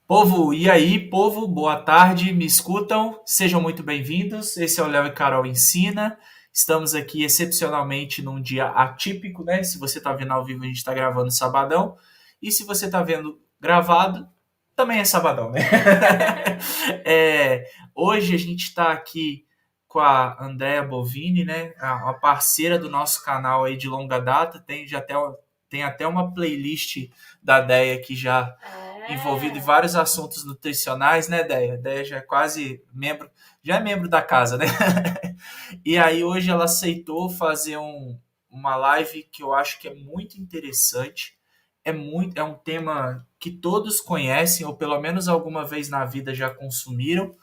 Povo, e aí, povo, boa tarde, me escutam? Sejam muito bem-vindos. Esse é o Léo e Carol Ensina. Estamos aqui excepcionalmente num dia atípico, né? Se você está vendo ao vivo, a gente está gravando sabadão. E se você está vendo gravado, também é sabadão, né? Hoje a gente está aqui com a Andrea Bovini, né? A parceira do nosso canal aí de longa data. Tem até uma playlist da Deia que já envolvido em É. vários assuntos nutricionais, né, Deia? Deia já é quase membro, já é membro da casa, né? E aí hoje ela aceitou fazer uma live que eu acho que é muito interessante. É um tema que todos conhecem, ou pelo menos alguma vez na vida já consumiram,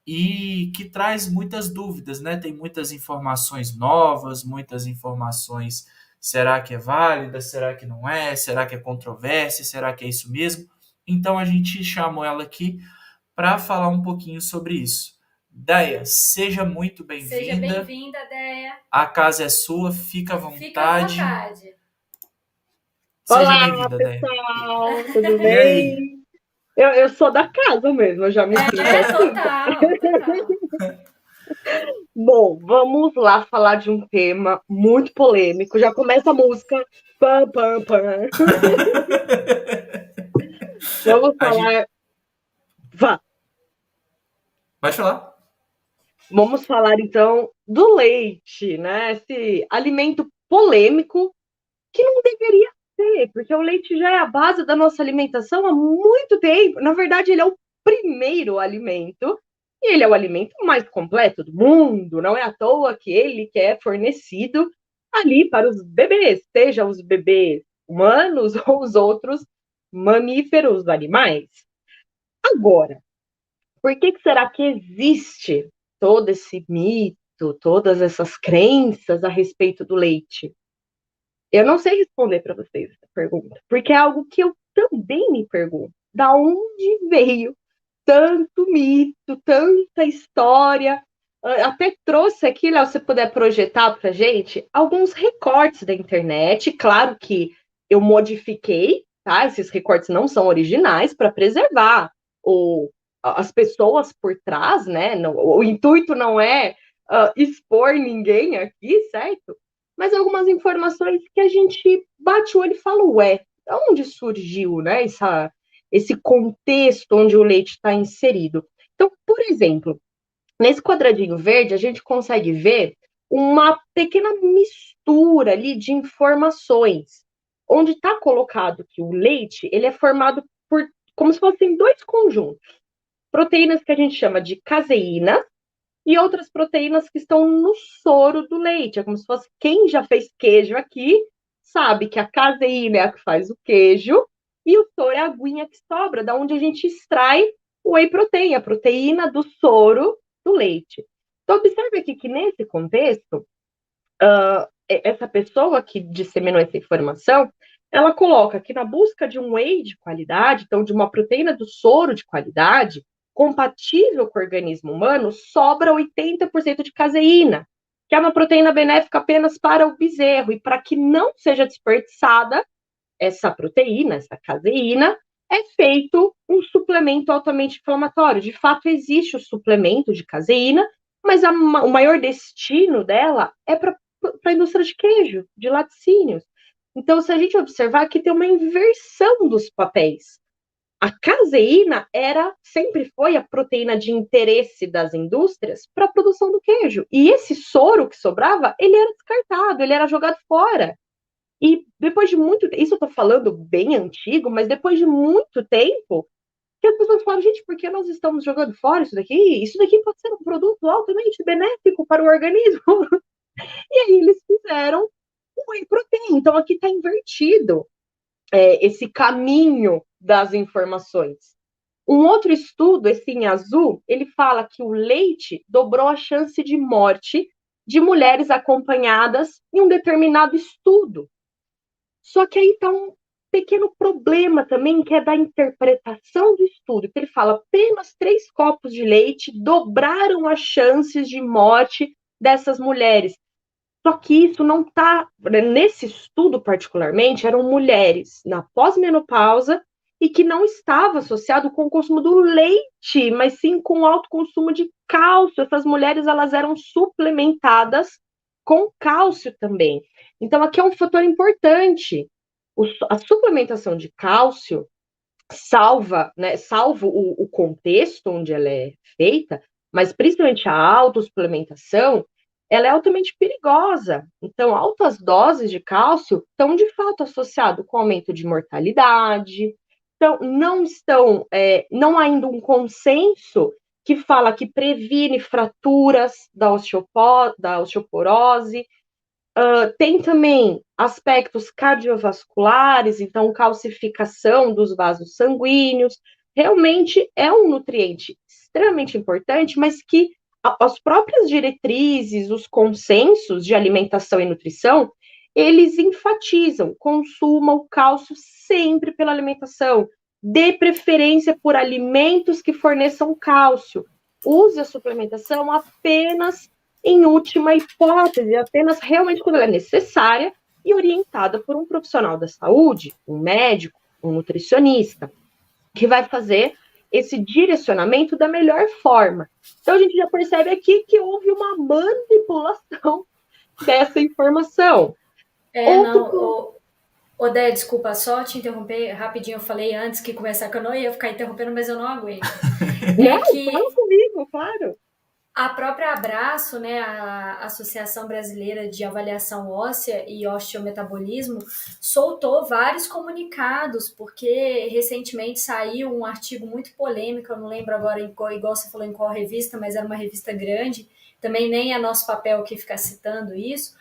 e que traz muitas dúvidas, né? Tem muitas informações novas, muitas informações. Será que é válida? Será que não é? Será que é controvérsia? Será que é isso mesmo? Então a gente chamou ela aqui para falar um pouquinho sobre isso. Deia, seja muito Seja bem-vinda. bem-vinda, Déia. A casa é sua, fica à Fica à vontade. vontade. Seja Olá, bem-vinda, Deia. pessoal, tudo E aí? bem? Eu sou da casa mesmo, eu já me sinto É, assim. total, total. Bom, vamos lá falar de um tema muito polêmico. Já começa a música. Pam, pam, pam. Vamos A gente... falar. Vá, Pode falar. vamos falar então do leite, né? Esse alimento polêmico que não deveria ser, porque o leite já é a base da nossa alimentação há muito tempo. Na verdade, ele é o primeiro alimento e ele é o alimento mais completo do mundo. Não é à toa que é fornecido ali para os bebês, seja os bebês humanos ou os outros mamíferos, animais. Agora, por que será que existe todo esse mito, todas essas crenças a respeito do leite? Eu não sei responder para vocês essa pergunta, porque é algo que eu também me pergunto. Da onde veio tanto mito, tanta história? Até trouxe aqui, Léo, se você puder projetar para gente, alguns recortes da internet. Claro que eu modifiquei, tá? Esses recortes não são originais para preservar as pessoas por trás, né? O intuito não é expor ninguém aqui, certo? Mas algumas informações que a gente bate o olho e fala, ué, de onde surgiu, né, esse contexto onde o leite está inserido? Então, por exemplo, nesse quadradinho verde, a gente consegue ver uma pequena mistura ali de informações, onde está colocado que o leite ele é formado por como se fossem dois conjuntos, proteínas que a gente chama de caseína e outras proteínas que estão no soro do leite. É como se fosse quem já fez queijo aqui, sabe que a caseína é a que faz o queijo e o soro é a aguinha que sobra, da onde a gente extrai o whey protein, a proteína do soro do leite. Então, observe aqui que nesse contexto, essa pessoa que disseminou essa informação, ela coloca que na busca de um whey de qualidade, então de uma proteína do soro de qualidade, compatível com o organismo humano, sobra 80% de caseína, que é uma proteína benéfica apenas para o bezerro. E para que não seja desperdiçada essa proteína, essa caseína, é feito um suplemento altamente inflamatório. De fato, existe o suplemento de caseína, mas o maior destino dela é para a indústria de queijo, de laticínios. Então, se a gente observar, aqui tem uma inversão dos papéis. A caseína sempre foi a proteína de interesse das indústrias para a produção do queijo. E esse soro que sobrava, ele era descartado, ele era jogado fora. E depois de muito isso eu estou falando bem antigo, mas depois de muito tempo, que as pessoas falam, gente, por que nós estamos jogando fora isso daqui? Isso daqui pode ser um produto altamente benéfico para o organismo. E aí eles fizeram o whey protein. Então aqui está invertido esse caminho das informações. Um outro estudo, esse em azul, ele fala que o leite dobrou a chance de morte de mulheres acompanhadas em um determinado estudo. Só que aí está um pequeno problema também, que é da interpretação do estudo, que ele fala apenas 3 copos de leite dobraram as chances de morte dessas mulheres. Só que isso não está, nesse estudo particularmente, eram mulheres na pós-menopausa e que não estava associado com o consumo do leite, mas sim com o alto consumo de cálcio. Essas mulheres elas eram suplementadas com cálcio também. Então, aqui é um fator importante. A suplementação de cálcio salva, né, salvo o contexto onde ela é feita, mas principalmente a autossuplementação, ela é altamente perigosa. Então, altas doses de cálcio estão de fato associadas com aumento de mortalidade. Então, não há ainda um consenso que fala que previne fraturas da osteoporose. Tem também aspectos cardiovasculares, então calcificação dos vasos sanguíneos. Realmente é um nutriente extremamente importante, mas que as próprias diretrizes, os consensos de alimentação e nutrição, eles enfatizam, consuma o cálcio sempre pela alimentação, dê preferência por alimentos que forneçam cálcio, use a suplementação apenas em última hipótese, apenas realmente quando ela é necessária e orientada por um profissional da saúde, um médico, um nutricionista, que vai fazer esse direcionamento da melhor forma. Então, a gente já percebe aqui que houve uma manipulação dessa informação. Não, Odé, desculpa só te interromper rapidinho. Eu falei antes que começar que eu não ia ficar interrompendo, mas eu não aguento. Não, fala comigo, claro. A própria Abraço, né, a Associação Brasileira de Avaliação Óssea e Osteometabolismo, soltou vários comunicados, porque recentemente saiu um artigo muito polêmico, eu não lembro agora igual você falou em qual revista, mas era uma revista grande, também nem é nosso papel aqui ficar citando isso,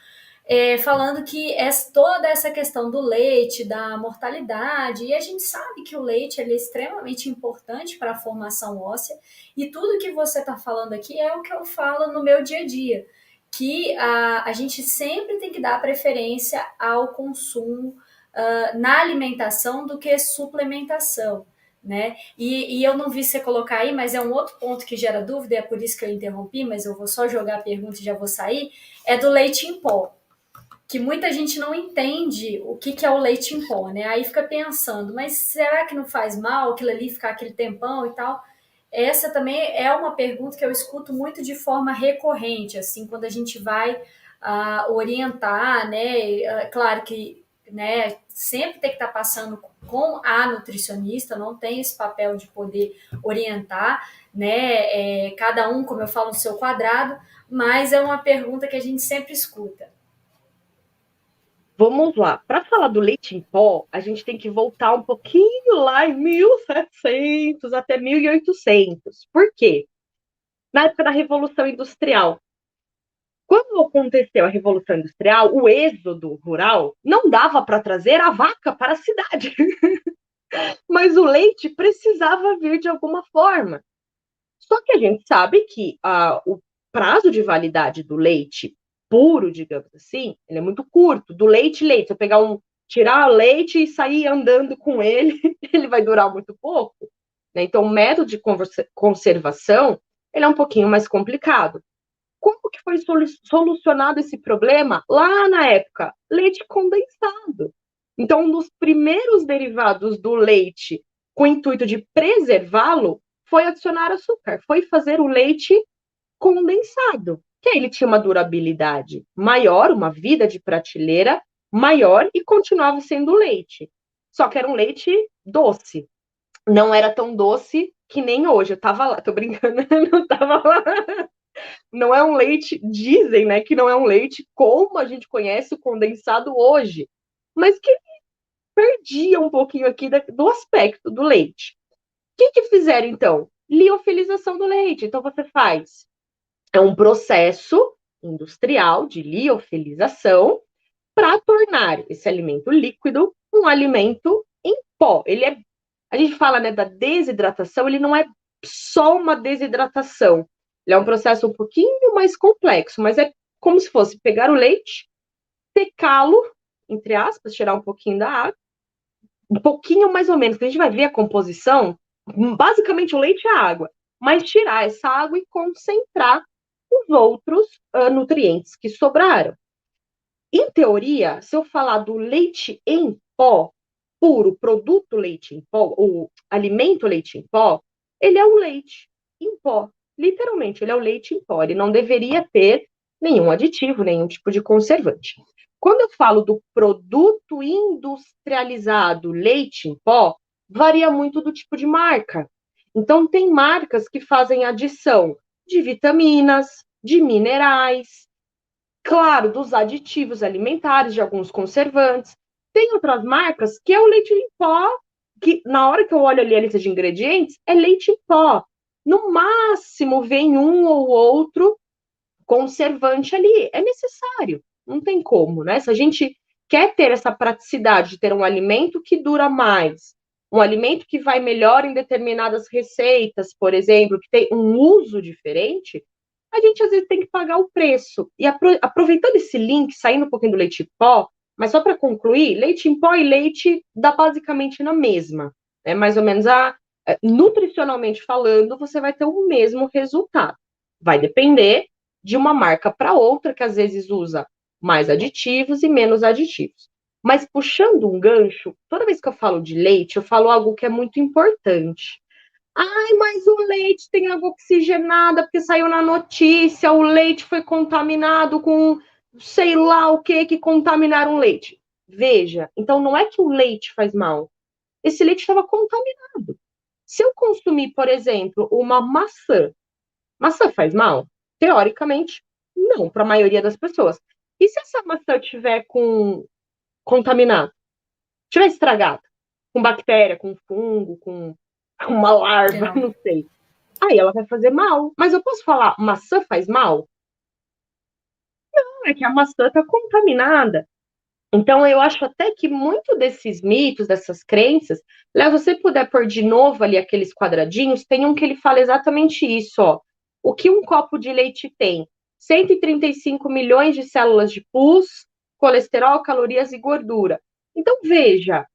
falando que toda essa questão do leite, da mortalidade, e a gente sabe que o leite ele é extremamente importante para a formação óssea, e tudo que você está falando aqui é o que eu falo no meu dia a dia, que a gente sempre tem que dar preferência ao consumo na alimentação do que suplementação. Né? E eu não vi você colocar aí, mas é um outro ponto que gera dúvida, é por isso que eu interrompi, mas eu vou só jogar a pergunta e já vou sair, é do leite em pó, que muita gente não entende o que é o leite em pó, né? Aí fica pensando, mas será que não faz mal aquilo ali ficar aquele tempão e tal? Essa também é uma pergunta que eu escuto muito de forma recorrente, assim, quando a gente vai orientar, né? Claro que, né, sempre tem que estar passando com a nutricionista, não tem esse papel de poder orientar, né? Cada um, como eu falo, no seu quadrado, mas é uma pergunta que a gente sempre escuta. Vamos lá. Para falar do leite em pó, a gente tem que voltar um pouquinho lá em 1700 até 1800. Por quê? Na época da Revolução Industrial. Quando aconteceu a Revolução Industrial, o êxodo rural não dava para trazer a vaca para a cidade. Mas o leite precisava vir de alguma forma. Só que a gente sabe que o prazo de validade do leite puro, digamos assim, ele é muito curto. Do leite, leite. Se eu tirar o leite e sair andando com ele, ele vai durar muito pouco. Né? Então, o método de conservação, ele é um pouquinho mais complicado. Como que foi solucionado esse problema lá na época? Leite condensado. Então, um dos primeiros derivados do leite com o intuito de preservá-lo foi adicionar açúcar, foi fazer o leite condensado, que aí ele tinha uma durabilidade maior, uma vida de prateleira maior e continuava sendo leite. Só que era um leite doce. Não era tão doce que nem hoje. Eu tava lá, tô brincando, não tava lá. Não é um leite, dizem, né, que não é um leite como a gente conhece o condensado hoje, mas que perdia um pouquinho aqui do aspecto do leite. O que fizeram, então? Liofilização do leite. Então, você faz um processo industrial de liofilização para tornar esse alimento líquido um alimento em pó. A gente fala, né, da desidratação, ele não é só uma desidratação. Ele é um processo um pouquinho mais complexo, mas é como se fosse pegar o leite, secá-lo, entre aspas, tirar um pouquinho da água, um pouquinho mais ou menos, que a gente vai ver a composição, basicamente o leite é água, mas tirar essa água e concentrar os outros nutrientes que sobraram. Em teoria, se eu falar do leite em pó, puro produto leite em pó, o alimento leite em pó, ele é o leite em pó. Literalmente, ele é o leite em pó. Ele não deveria ter nenhum aditivo, nenhum tipo de conservante. Quando eu falo do produto industrializado leite em pó, varia muito do tipo de marca. Então, tem marcas que fazem adição de vitaminas, de minerais, claro, dos aditivos alimentares, de alguns conservantes. Tem outras marcas que é o leite em pó, que na hora que eu olho ali a lista de ingredientes, é leite em pó. No máximo, vem um ou outro conservante ali. É necessário, não tem como, né? Se a gente quer ter essa praticidade de ter um alimento que dura mais, um alimento que vai melhor em determinadas receitas, por exemplo, que tem um uso diferente, a gente às vezes tem que pagar o preço. E aproveitando esse link, saindo um pouquinho do leite em pó, mas só para concluir, leite em pó e leite dá basicamente na mesma. É mais ou menos nutricionalmente falando, você vai ter o mesmo resultado. Vai depender de uma marca para outra, que às vezes usa mais aditivos e menos aditivos. Mas puxando um gancho, toda vez que eu falo de leite, eu falo algo que é muito importante. Ai, mas o leite tem água oxigenada, porque saiu na notícia, o leite foi contaminado com sei lá o que contaminaram o leite. Veja, então não é que o leite faz mal. Esse leite estava contaminado. Se eu consumir, por exemplo, uma maçã, maçã faz mal? Teoricamente, não, para a maioria das pessoas. E se essa maçã tiver contaminada, tiver estragada, com bactéria, com fungo, com uma larva, não sei. Aí ela vai fazer mal. Mas eu posso falar, maçã faz mal? Não, é que a maçã está contaminada. Então, eu acho até que muito desses mitos, dessas crenças, Léo, se você puder pôr de novo ali aqueles quadradinhos, tem um que ele fala exatamente isso, ó. O que um copo de leite tem? 135 milhões de células de pus, colesterol, calorias e gordura. Então, veja,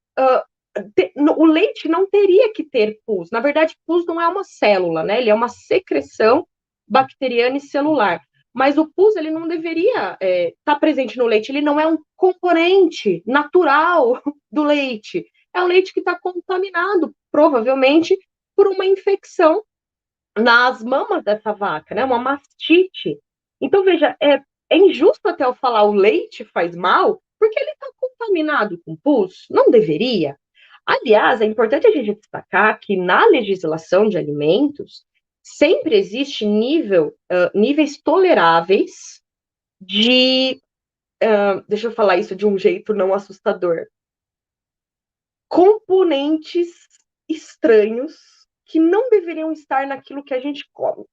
o leite não teria que ter pus. Na verdade, pus não é uma célula, né? Ele é uma secreção bacteriana e celular. Mas o pus ele não deveria estar presente no leite. Ele não é um componente natural do leite. É um leite que está contaminado, provavelmente, por uma infecção nas mamas dessa vaca, né? Uma mastite. Então, veja, é injusto até eu falar o leite faz mal, porque ele está contaminado com pus. Não deveria. Aliás, é importante a gente destacar que na legislação de alimentos sempre existe níveis toleráveis de, deixa eu falar isso de um jeito não assustador, componentes estranhos que não deveriam estar naquilo que a gente come.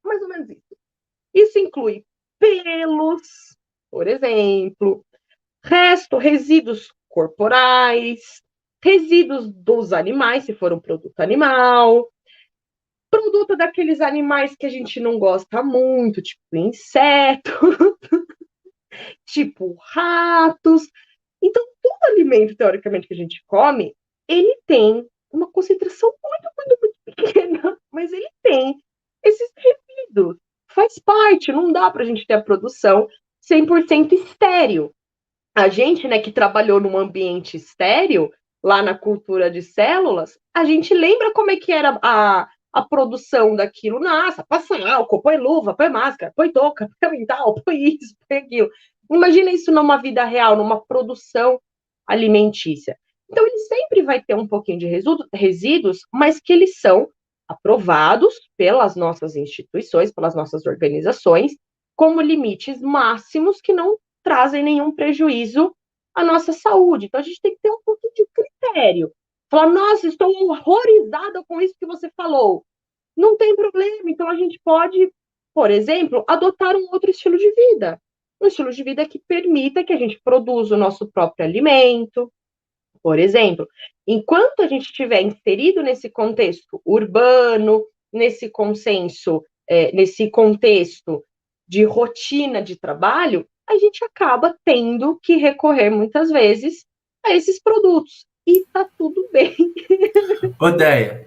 Mais ou menos isso. Isso inclui pelos, por exemplo, resíduos corporais, resíduos dos animais, se for um produto animal, produto daqueles animais que a gente não gosta muito, tipo inseto, tipo ratos. Então, todo alimento, teoricamente, que a gente come, ele tem uma concentração muito pequena, mas ele tem esses resíduos. Faz parte, não dá para a gente ter a produção 100% estéril. A gente, né, que trabalhou num ambiente estéril, lá na cultura de células, a gente lembra como é que era a produção daquilo. Nossa, passa álcool, põe luva, põe máscara, põe touca, põe avental, põe isso, põe aquilo. Imagina isso numa vida real, numa produção alimentícia. Então, ele sempre vai ter um pouquinho de resíduos, mas que eles são aprovados pelas nossas instituições, pelas nossas organizações, como limites máximos que não trazem nenhum prejuízo à nossa saúde. Então, a gente tem que ter um pouquinho de critério. Falar, nossa, estou horrorizada com isso que você falou. Não tem problema. Então, a gente pode, por exemplo, adotar um outro estilo de vida. Um estilo de vida que permita que a gente produza o nosso próprio alimento. Por exemplo, enquanto a gente estiver inserido nesse contexto urbano, nesse consenso, nesse contexto de rotina de trabalho, a gente acaba tendo que recorrer muitas vezes a esses produtos. E tá tudo bem. Odeia.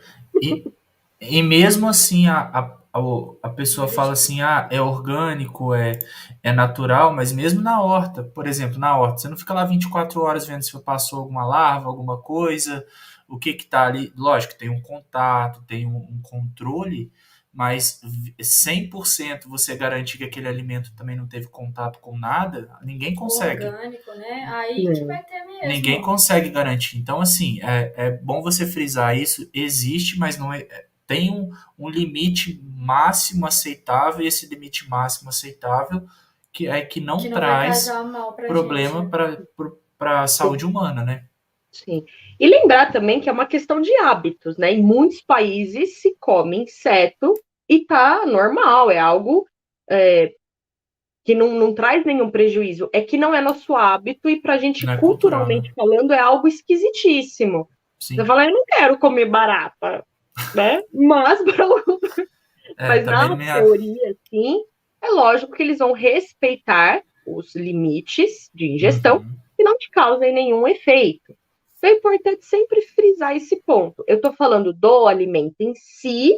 E mesmo assim, a pessoa fala assim, ah, é orgânico, é natural, mas mesmo na horta, por exemplo, na horta, você não fica lá 24 horas vendo se passou alguma larva, alguma coisa, o que que tá ali. Lógico, tem um contato, tem um controle, mas 100% você garantir que aquele alimento também não teve contato com nada, ninguém consegue. Orgânico, né? Aí que Hum. vai ter Ninguém mesmo. consegue garantir. Então, assim, é bom você frisar isso. Existe, mas não é, tem um limite máximo aceitável, e esse limite máximo aceitável que não Que não vai traz causar mal pra gente, problema né? para a saúde humana, né? Sim. E lembrar também que é uma questão de hábitos, né? Em muitos países se come inseto e tá normal, é algo é, que não traz nenhum prejuízo. É que não é nosso hábito e pra gente, Não é cultural, né? culturalmente falando, é algo esquisitíssimo. Você Sim. fala, eu não quero comer barata, né? Mas Também na não me. teoria, sim, é lógico que eles vão respeitar os limites de ingestão Uhum. e não te causem nenhum efeito. Então é importante sempre frisar esse ponto. Eu estou falando do alimento em si,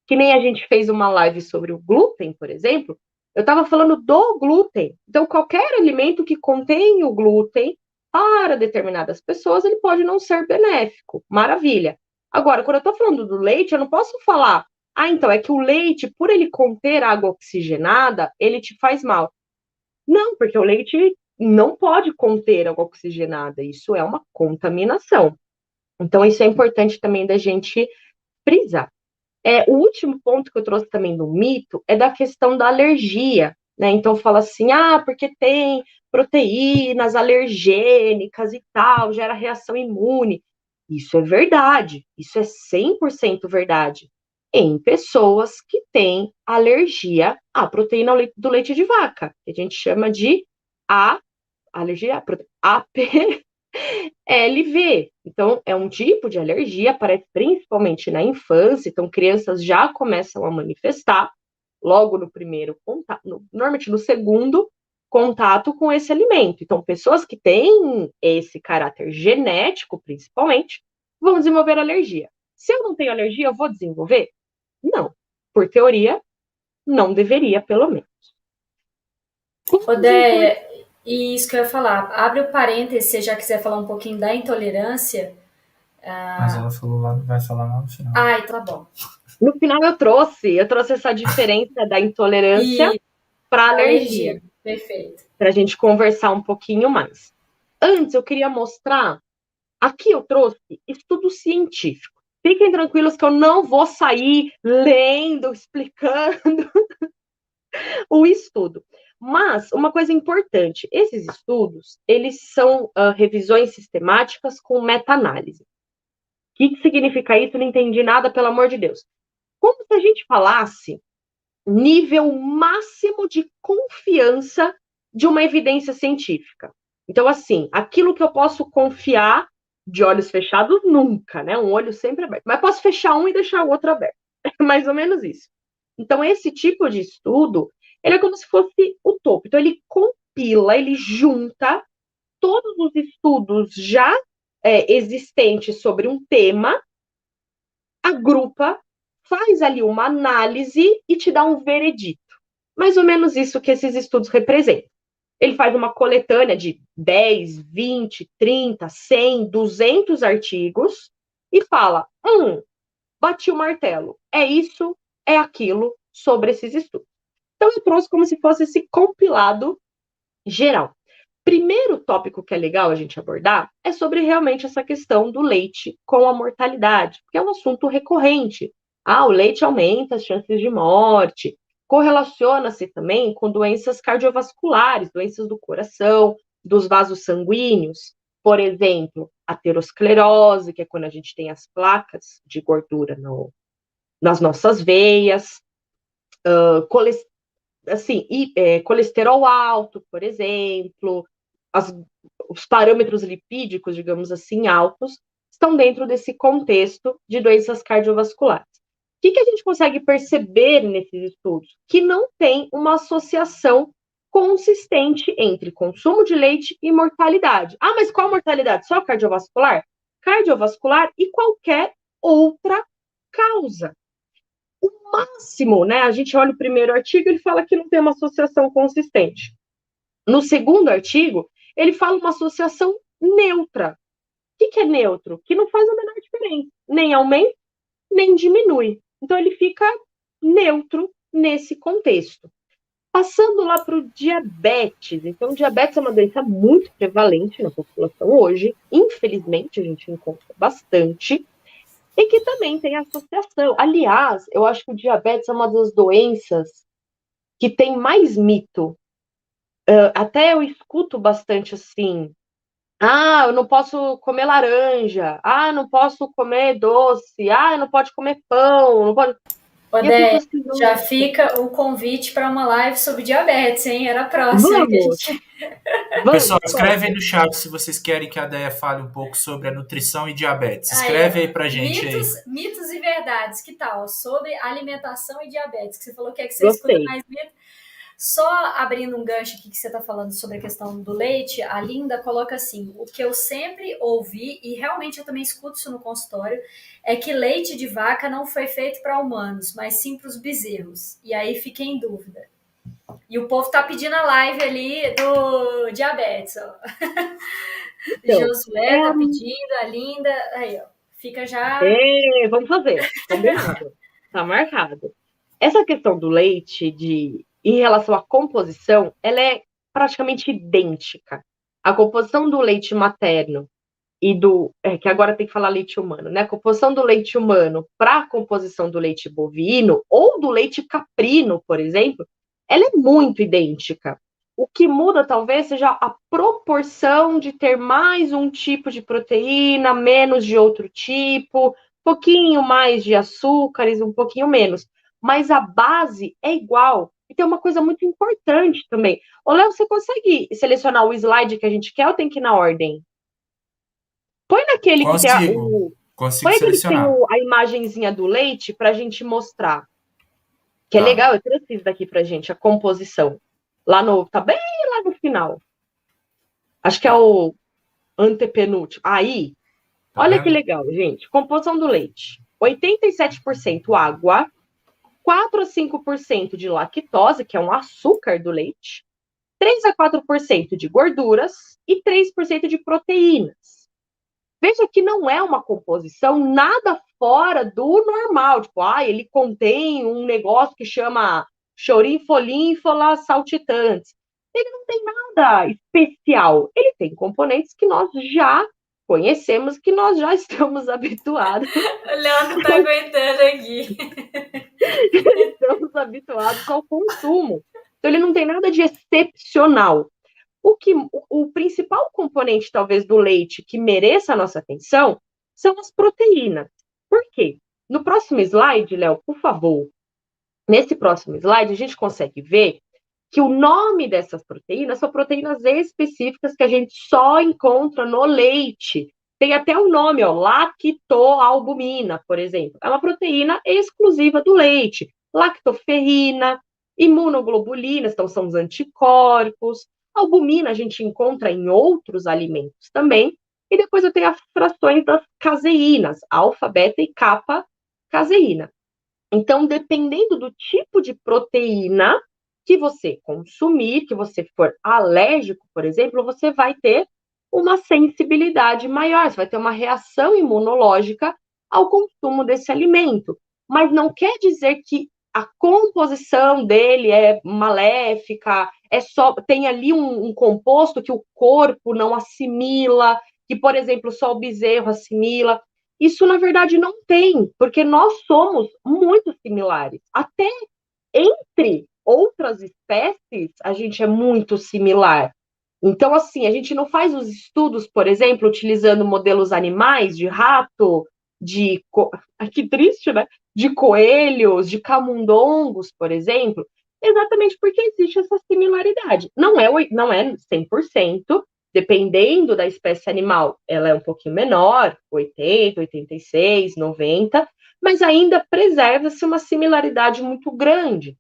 que nem a gente fez uma live sobre o glúten, por exemplo. Eu estava falando do glúten. Então, qualquer alimento que contém o glúten, para determinadas pessoas, ele pode não ser benéfico. Maravilha. Agora, quando eu estou falando do leite, eu não posso falar, ah, então é que o leite, por ele conter água oxigenada, ele te faz mal. Não, porque o leite não pode conter água oxigenada. Isso é uma contaminação. Então, isso é importante também da gente frisar. O último ponto que eu trouxe também do mito é da questão da alergia, né? Então fala assim, porque tem proteínas alergênicas e tal, gera reação imune. Isso é verdade, isso é 100% verdade. Em pessoas que têm alergia à proteína do leite de vaca, que a gente chama de A, alergia à proteína, AP, LV. Então, é um tipo de alergia, aparece principalmente na infância, então crianças já começam a manifestar logo no primeiro contato, normalmente no segundo contato com esse alimento. Então, pessoas que têm esse caráter genético, principalmente, vão desenvolver alergia. Se eu não tenho alergia, eu vou desenvolver? Não. Por teoria, não deveria, pelo menos. Odéia, e isso que eu ia falar, abre o parênteses se você já quiser falar um pouquinho da intolerância. Mas ela falou lá, vai falar lá no final. Ai, tá bom. No final, eu trouxe essa diferença da intolerância E para alergia. alergia, perfeito. Para a gente conversar um pouquinho mais. Antes, eu queria mostrar, aqui eu trouxe estudo científico. Fiquem tranquilos que eu não vou sair lendo, explicando o estudo. Mas, uma coisa importante, esses estudos, eles são revisões sistemáticas com meta-análise. O que significa isso? Não entendi nada, pelo amor de Deus. Como se a gente falasse nível máximo de confiança de uma evidência científica. Então, assim, aquilo que eu posso confiar de olhos fechados, nunca, né? Um olho sempre aberto. Mas posso fechar um e deixar o outro aberto. É mais ou menos isso. Então, esse tipo de estudo, ele é como se fosse o topo. Então, ele compila, ele junta todos os estudos já existentes sobre um tema, agrupa, faz ali uma análise e te dá um veredito. Mais ou menos isso que esses estudos representam. Ele faz uma coletânea de 10, 20, 30, 100, 200 artigos e fala: bati o martelo, é isso, é aquilo sobre esses estudos. Então, eu trouxe como se fosse esse compilado geral. Primeiro tópico que é legal a gente abordar é sobre realmente essa questão do leite com a mortalidade, porque é um assunto recorrente. O leite aumenta as chances de morte, correlaciona-se também com doenças cardiovasculares, doenças do coração, dos vasos sanguíneos, por exemplo, aterosclerose, que é quando a gente tem as placas de gordura nas nossas veias, colesterol alto, por exemplo, as, os parâmetros lipídicos, digamos assim, altos, estão dentro desse contexto de doenças cardiovasculares. O que a gente consegue perceber nesses estudos? Que não tem uma associação consistente entre consumo de leite e mortalidade. Mas qual mortalidade? Só cardiovascular? Cardiovascular e qualquer outra causa. O máximo, né? A gente olha o primeiro artigo, ele fala que não tem uma associação consistente. No segundo artigo, ele fala uma associação neutra. O que é neutro? Que não faz a menor diferença. Nem aumenta, nem diminui. Então, ele fica neutro nesse contexto. Passando lá para o diabetes. Então, diabetes é uma doença muito prevalente na população hoje. Infelizmente, a gente encontra bastante. E que também tem associação. Aliás, eu acho que o diabetes é uma das doenças que tem mais mito. Até eu escuto bastante assim, eu não posso comer laranja, eu não posso comer doce, não pode comer pão, não pode... E eu fico Odé, assim, já nossa, fica o convite para uma live sobre diabetes, hein? Era a próxima que a vamos, gente... Pessoal, escreve aí vamos. no chat se vocês querem que a Deia fale um pouco sobre a nutrição e diabetes. Aí, Escreve aí ó, pra gente aí. mitos e verdades, que tal? Sobre alimentação e diabetes, que você falou que é que você escuta Gostei. mais mito. Só abrindo um gancho aqui que você está falando sobre a questão do leite, a Linda coloca assim: o que eu sempre ouvi, e realmente eu também escuto isso no consultório, é que leite de vaca não foi feito para humanos, mas sim para os bezerros. E aí fiquei em dúvida. E o povo tá pedindo a live ali do diabetes, ó. Então, Josué tá pedindo, a Linda. Aí, ó. Fica já. vamos fazer, combinado, tá marcado. Essa questão do leite, em relação à composição, ela é praticamente idêntica. A composição do leite materno e que agora tem que falar leite humano, né? A composição do leite humano para a composição do leite bovino ou do leite caprino, por exemplo, ela é muito idêntica. O que muda talvez seja a proporção de ter mais um tipo de proteína, menos de outro tipo, um pouquinho mais de açúcares, um pouquinho menos. Mas a base é igual. E tem uma coisa muito importante também. Ô, Léo, você consegue selecionar o slide que a gente quer ou tem que ir na ordem? Põe naquele que tem Consigo põe aquele que tem selecionar. a imagenzinha do leite pra gente mostrar. Que é Tá. legal, eu trouxe isso daqui pra gente, a composição. Tá bem lá no final. Acho que é Tá. o antepenúltimo. Aí, Tá olha que vendo? legal, gente. Composição do leite. 87% água, 4 a 5% de lactose, que é um açúcar do leite, 3 a 4% de gorduras e 3% de proteínas. Veja que não é uma composição nada fora do normal. Tipo, ele contém um negócio que chama chorinfolínfolas saltitantes. Ele não tem nada especial. Ele tem componentes que nós já conhecemos, que nós já estamos habituados. O Léo não tá aguentando aqui. Estamos habituados ao consumo. Então, ele não tem nada de excepcional. O principal componente, talvez, do leite que mereça a nossa atenção são as proteínas. Por quê? No próximo slide, Léo, por favor, nesse próximo slide, a gente consegue ver que o nome dessas proteínas são proteínas específicas que a gente só encontra no leite. Tem até o nome, lactoalbumina, por exemplo. É uma proteína exclusiva do leite. Lactoferrina, imunoglobulinas, então são os anticorpos. Albumina a gente encontra em outros alimentos também. E depois eu tenho as frações das caseínas, alfa, beta e capa caseína. Então, dependendo do tipo de proteína que você consumir, que você for alérgico, por exemplo, você vai ter uma sensibilidade maior, você vai ter uma reação imunológica ao consumo desse alimento. Mas não quer dizer que a composição dele é maléfica, tem ali um composto que o corpo não assimila, que, por exemplo, só o bezerro assimila. Isso, na verdade, não tem, porque nós somos muito similares. Até entre outras espécies, a gente é muito similar. Então, assim, a gente não faz os estudos, por exemplo, utilizando modelos animais, de rato, que triste, né? De coelhos, de camundongos, por exemplo, exatamente porque existe essa similaridade. Não é 100%, dependendo da espécie animal, ela é um pouquinho menor, 80, 86, 90, mas ainda preserva-se uma similaridade muito grande.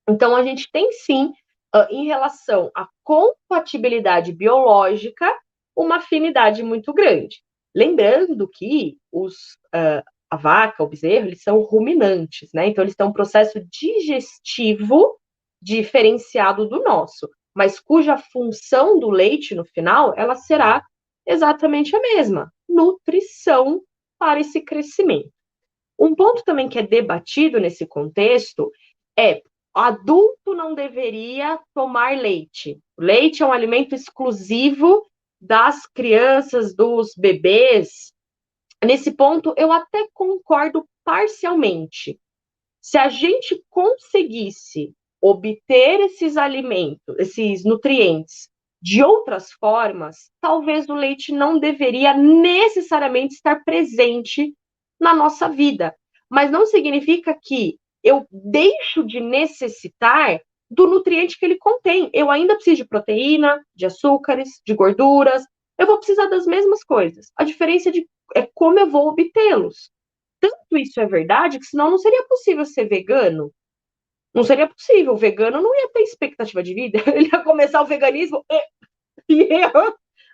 Então, a gente tem sim, em relação à compatibilidade biológica, uma afinidade muito grande. Lembrando que a vaca, o bezerro, eles são ruminantes, né? Então, eles têm um processo digestivo diferenciado do nosso, mas cuja função do leite, no final, ela será exatamente a mesma: nutrição para esse crescimento. Um ponto também que é debatido nesse contexto é: adulto não deveria tomar leite. O leite é um alimento exclusivo das crianças, dos bebês. Nesse ponto, eu até concordo parcialmente. Se a gente conseguisse obter esses alimentos, esses nutrientes, de outras formas, talvez o leite não deveria necessariamente estar presente na nossa vida. Mas não significa que eu deixo de necessitar do nutriente que ele contém. Eu ainda preciso de proteína, de açúcares, de gorduras. Eu vou precisar das mesmas coisas. A diferença é como eu vou obtê-los. Tanto isso é verdade que senão não seria possível ser vegano. Não seria possível. O vegano não ia ter expectativa de vida. Ele ia começar o veganismo e ia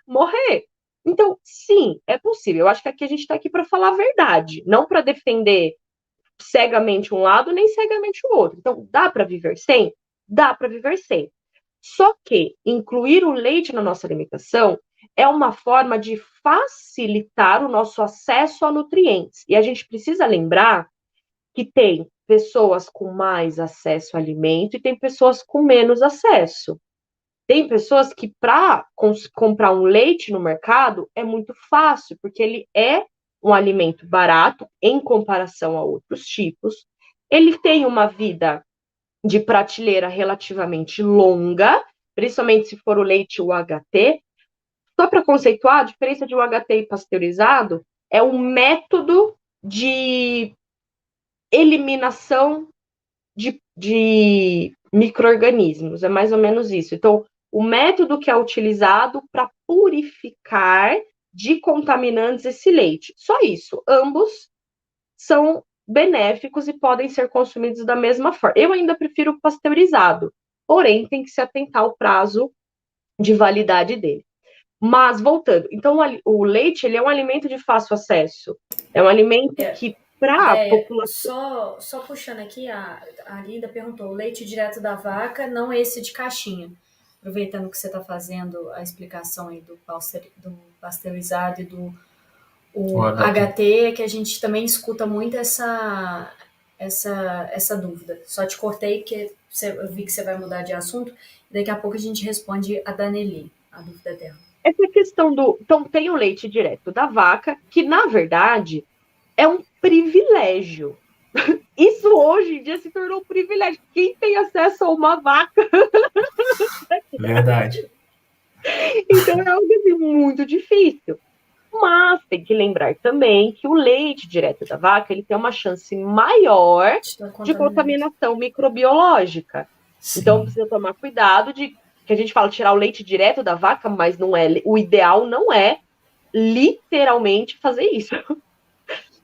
morrer. Então, sim, é possível. Eu acho que aqui a gente está aqui para falar a verdade, não para defender cegamente um lado nem cegamente o outro. Então, dá para viver sem? Dá para viver sem. Só que incluir o leite na nossa alimentação é uma forma de facilitar o nosso acesso a nutrientes. E a gente precisa lembrar que tem pessoas com mais acesso a alimento e tem pessoas com menos acesso. Tem pessoas que para comprar um leite no mercado é muito fácil, porque ele é um alimento barato em comparação a outros tipos. Ele tem uma vida de prateleira relativamente longa, principalmente se for o leite UHT. Só para conceituar, a diferença de UHT e pasteurizado é um método de eliminação de micro-organismos, é mais ou menos isso. Então, o método que é utilizado para purificar de contaminantes esse leite. Só isso. Ambos são benéficos e podem ser consumidos da mesma forma. Eu ainda prefiro o pasteurizado, porém tem que se atentar ao prazo de validade dele. Mas, voltando, então o leite ele é um alimento de fácil acesso. É um alimento que, para a população... Só puxando aqui, a Linda perguntou, leite direto da vaca, não esse de caixinha. Aproveitando que você está fazendo a explicação aí do pasteurizado e do HT, que a gente também escuta muito essa dúvida. Só te cortei, porque eu vi que você vai mudar de assunto, e daqui a pouco a gente responde a Daneli, a dúvida dela. Essa questão do... Então, tem o leite direto da vaca, que, na verdade, é um privilégio. Isso, hoje em dia, se tornou um privilégio. Quem tem acesso a uma vaca? Verdade. Então, é algo assim, muito difícil. Mas tem que lembrar também que o leite direto da vaca ele tem uma chance maior de contaminação microbiológica. Sim. Então, precisa tomar cuidado que a gente fala tirar o leite direto da vaca, mas não é. O ideal não é literalmente fazer isso.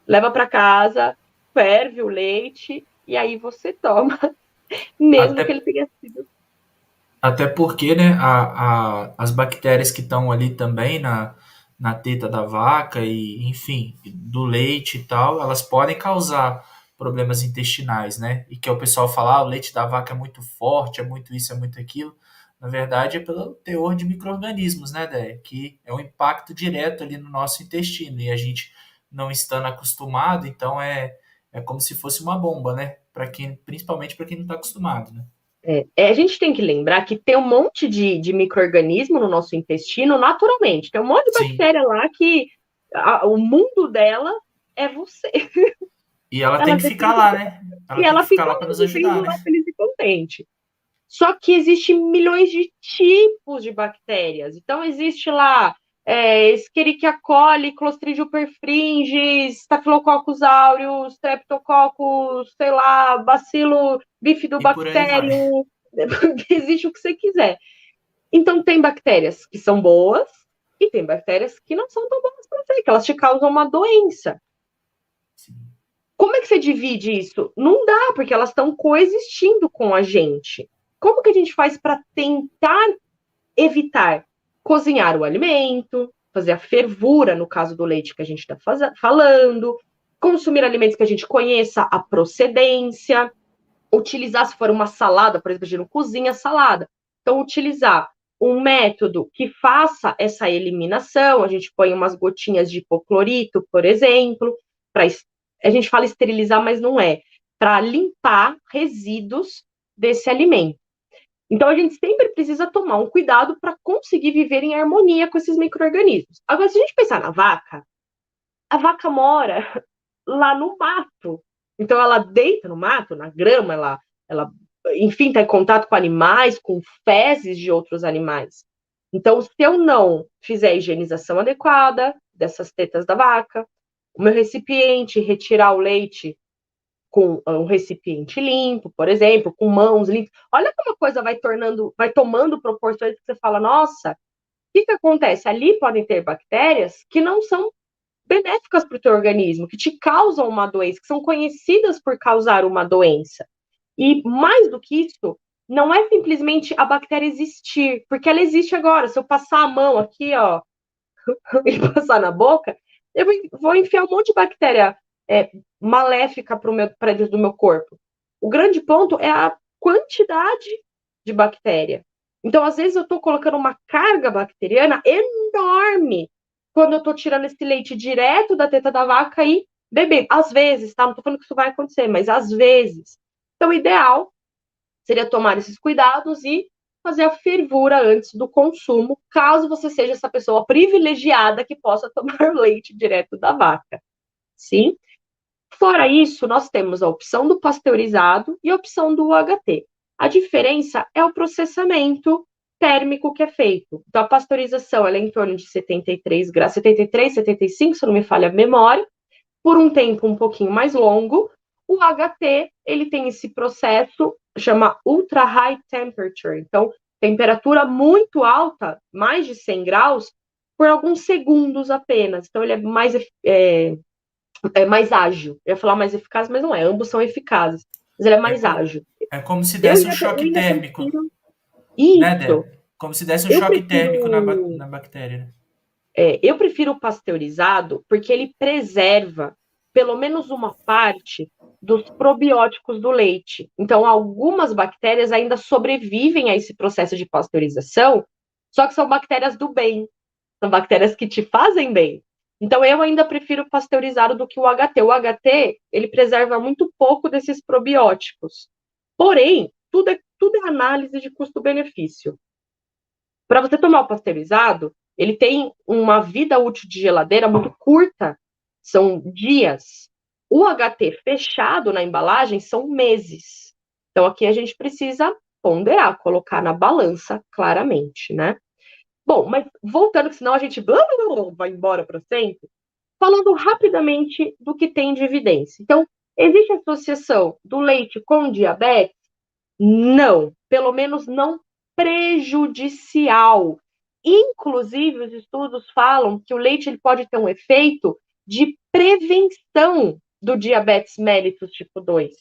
Leva para casa, ferve o leite e aí você toma, mesmo que ele tenha sido. Até porque, né, as bactérias que estão ali também na teta da vaca e, enfim, do leite e tal, elas podem causar problemas intestinais, né? E que o pessoal fala, o leite da vaca é muito forte, é muito isso, é muito aquilo. Na verdade, é pelo teor de micro-organismos, né, Déia? Que é um impacto direto ali no nosso intestino. E a gente não estando acostumado, então é como se fosse uma bomba, né? Principalmente para quem não está acostumado, né? A gente tem que lembrar que tem um monte de micro-organismo no nosso intestino naturalmente. Tem um monte de bactéria lá que o mundo dela é você. E ela tem que ficar lá, né? Ela fica lá para nos ajudar, né? Feliz e contente. Só que existem milhões de tipos de bactérias. Então, existe lá Escherichia coli, Clostridium perfringens, Staphylococcus aureus, Streptococcus, sei lá, Bacilo bifidobacterium. Existe o que você quiser. Então, tem bactérias que são boas e tem bactérias que não são tão boas para você, que elas te causam uma doença. Sim. Como é que você divide isso? Não dá, porque elas estão coexistindo com a gente. Como que a gente faz para tentar evitar cozinhar o alimento, fazer a fervura, no caso do leite que a gente está falando, consumir alimentos que a gente conheça a procedência, utilizar, se for uma salada, por exemplo, a gente não cozinha salada, então utilizar um método que faça essa eliminação, a gente põe umas gotinhas de hipoclorito, por exemplo, a gente fala esterilizar, mas não é, para limpar resíduos desse alimento. Então, a gente sempre precisa tomar um cuidado para conseguir viver em harmonia com esses micro-organismos. Agora, se a gente pensar na vaca, a vaca mora lá no mato. Então, ela deita no mato, na grama, ela enfim, está em contato com animais, com fezes de outros animais. Então, se eu não fizer a higienização adequada dessas tetas da vaca, o meu recipiente, retirar o leite com um recipiente limpo, por exemplo, com mãos limpas. Olha como a coisa vai tomando proporções que você fala, nossa, o que acontece? Ali podem ter bactérias que não são benéficas para o teu organismo, que te causam uma doença, que são conhecidas por causar uma doença. E mais do que isso, não é simplesmente a bactéria existir, porque ela existe agora. Se eu passar a mão aqui, ó, e passar na boca, eu vou enfiar um monte de bactéria maléfica para dentro do meu corpo. O grande ponto é a quantidade de bactéria. Então, às vezes, eu estou colocando uma carga bacteriana enorme quando eu estou tirando esse leite direto da teta da vaca e bebendo. Às vezes, tá? Não estou falando que isso vai acontecer, mas às vezes. Então, o ideal seria tomar esses cuidados e fazer a fervura antes do consumo, caso você seja essa pessoa privilegiada que possa tomar leite direto da vaca. Sim? Fora isso, nós temos a opção do pasteurizado e a opção do UHT. A diferença é o processamento térmico que é feito. Então, a pasteurização ela é em torno de 73 graus, 73, 75, se não me falha a memória, por um tempo um pouquinho mais longo. O HT, ele tem esse processo, chama Ultra High Temperature. Então, temperatura muito alta, mais de 100 graus, por alguns segundos apenas. Então, ele é mais ágil. Eu ia falar mais eficaz, mas não é. Ambos são eficazes. Mas ele é mais ágil. É como se desse um choque térmico. Né, Isso. como se desse um choque térmico na bactéria. Né? Eu prefiro o pasteurizado porque ele preserva pelo menos uma parte dos probióticos do leite. Então, algumas bactérias ainda sobrevivem a esse processo de pasteurização, só que são bactérias do bem. São bactérias que te fazem bem. Então, eu ainda prefiro o pasteurizado do que o HT. O HT, ele preserva muito pouco desses probióticos. Porém, tudo é análise de custo-benefício. Para você tomar o pasteurizado, ele tem uma vida útil de geladeira muito curta, são dias. O HT fechado na embalagem são meses. Então, aqui a gente precisa ponderar, colocar na balança claramente, né? Bom, mas voltando, que senão a gente vai embora para sempre, falando rapidamente do que tem de evidência. Então, existe associação do leite com diabetes? Não, pelo menos não prejudicial. Inclusive, os estudos falam que o leite ele pode ter um efeito de prevenção do diabetes mellitus tipo 2.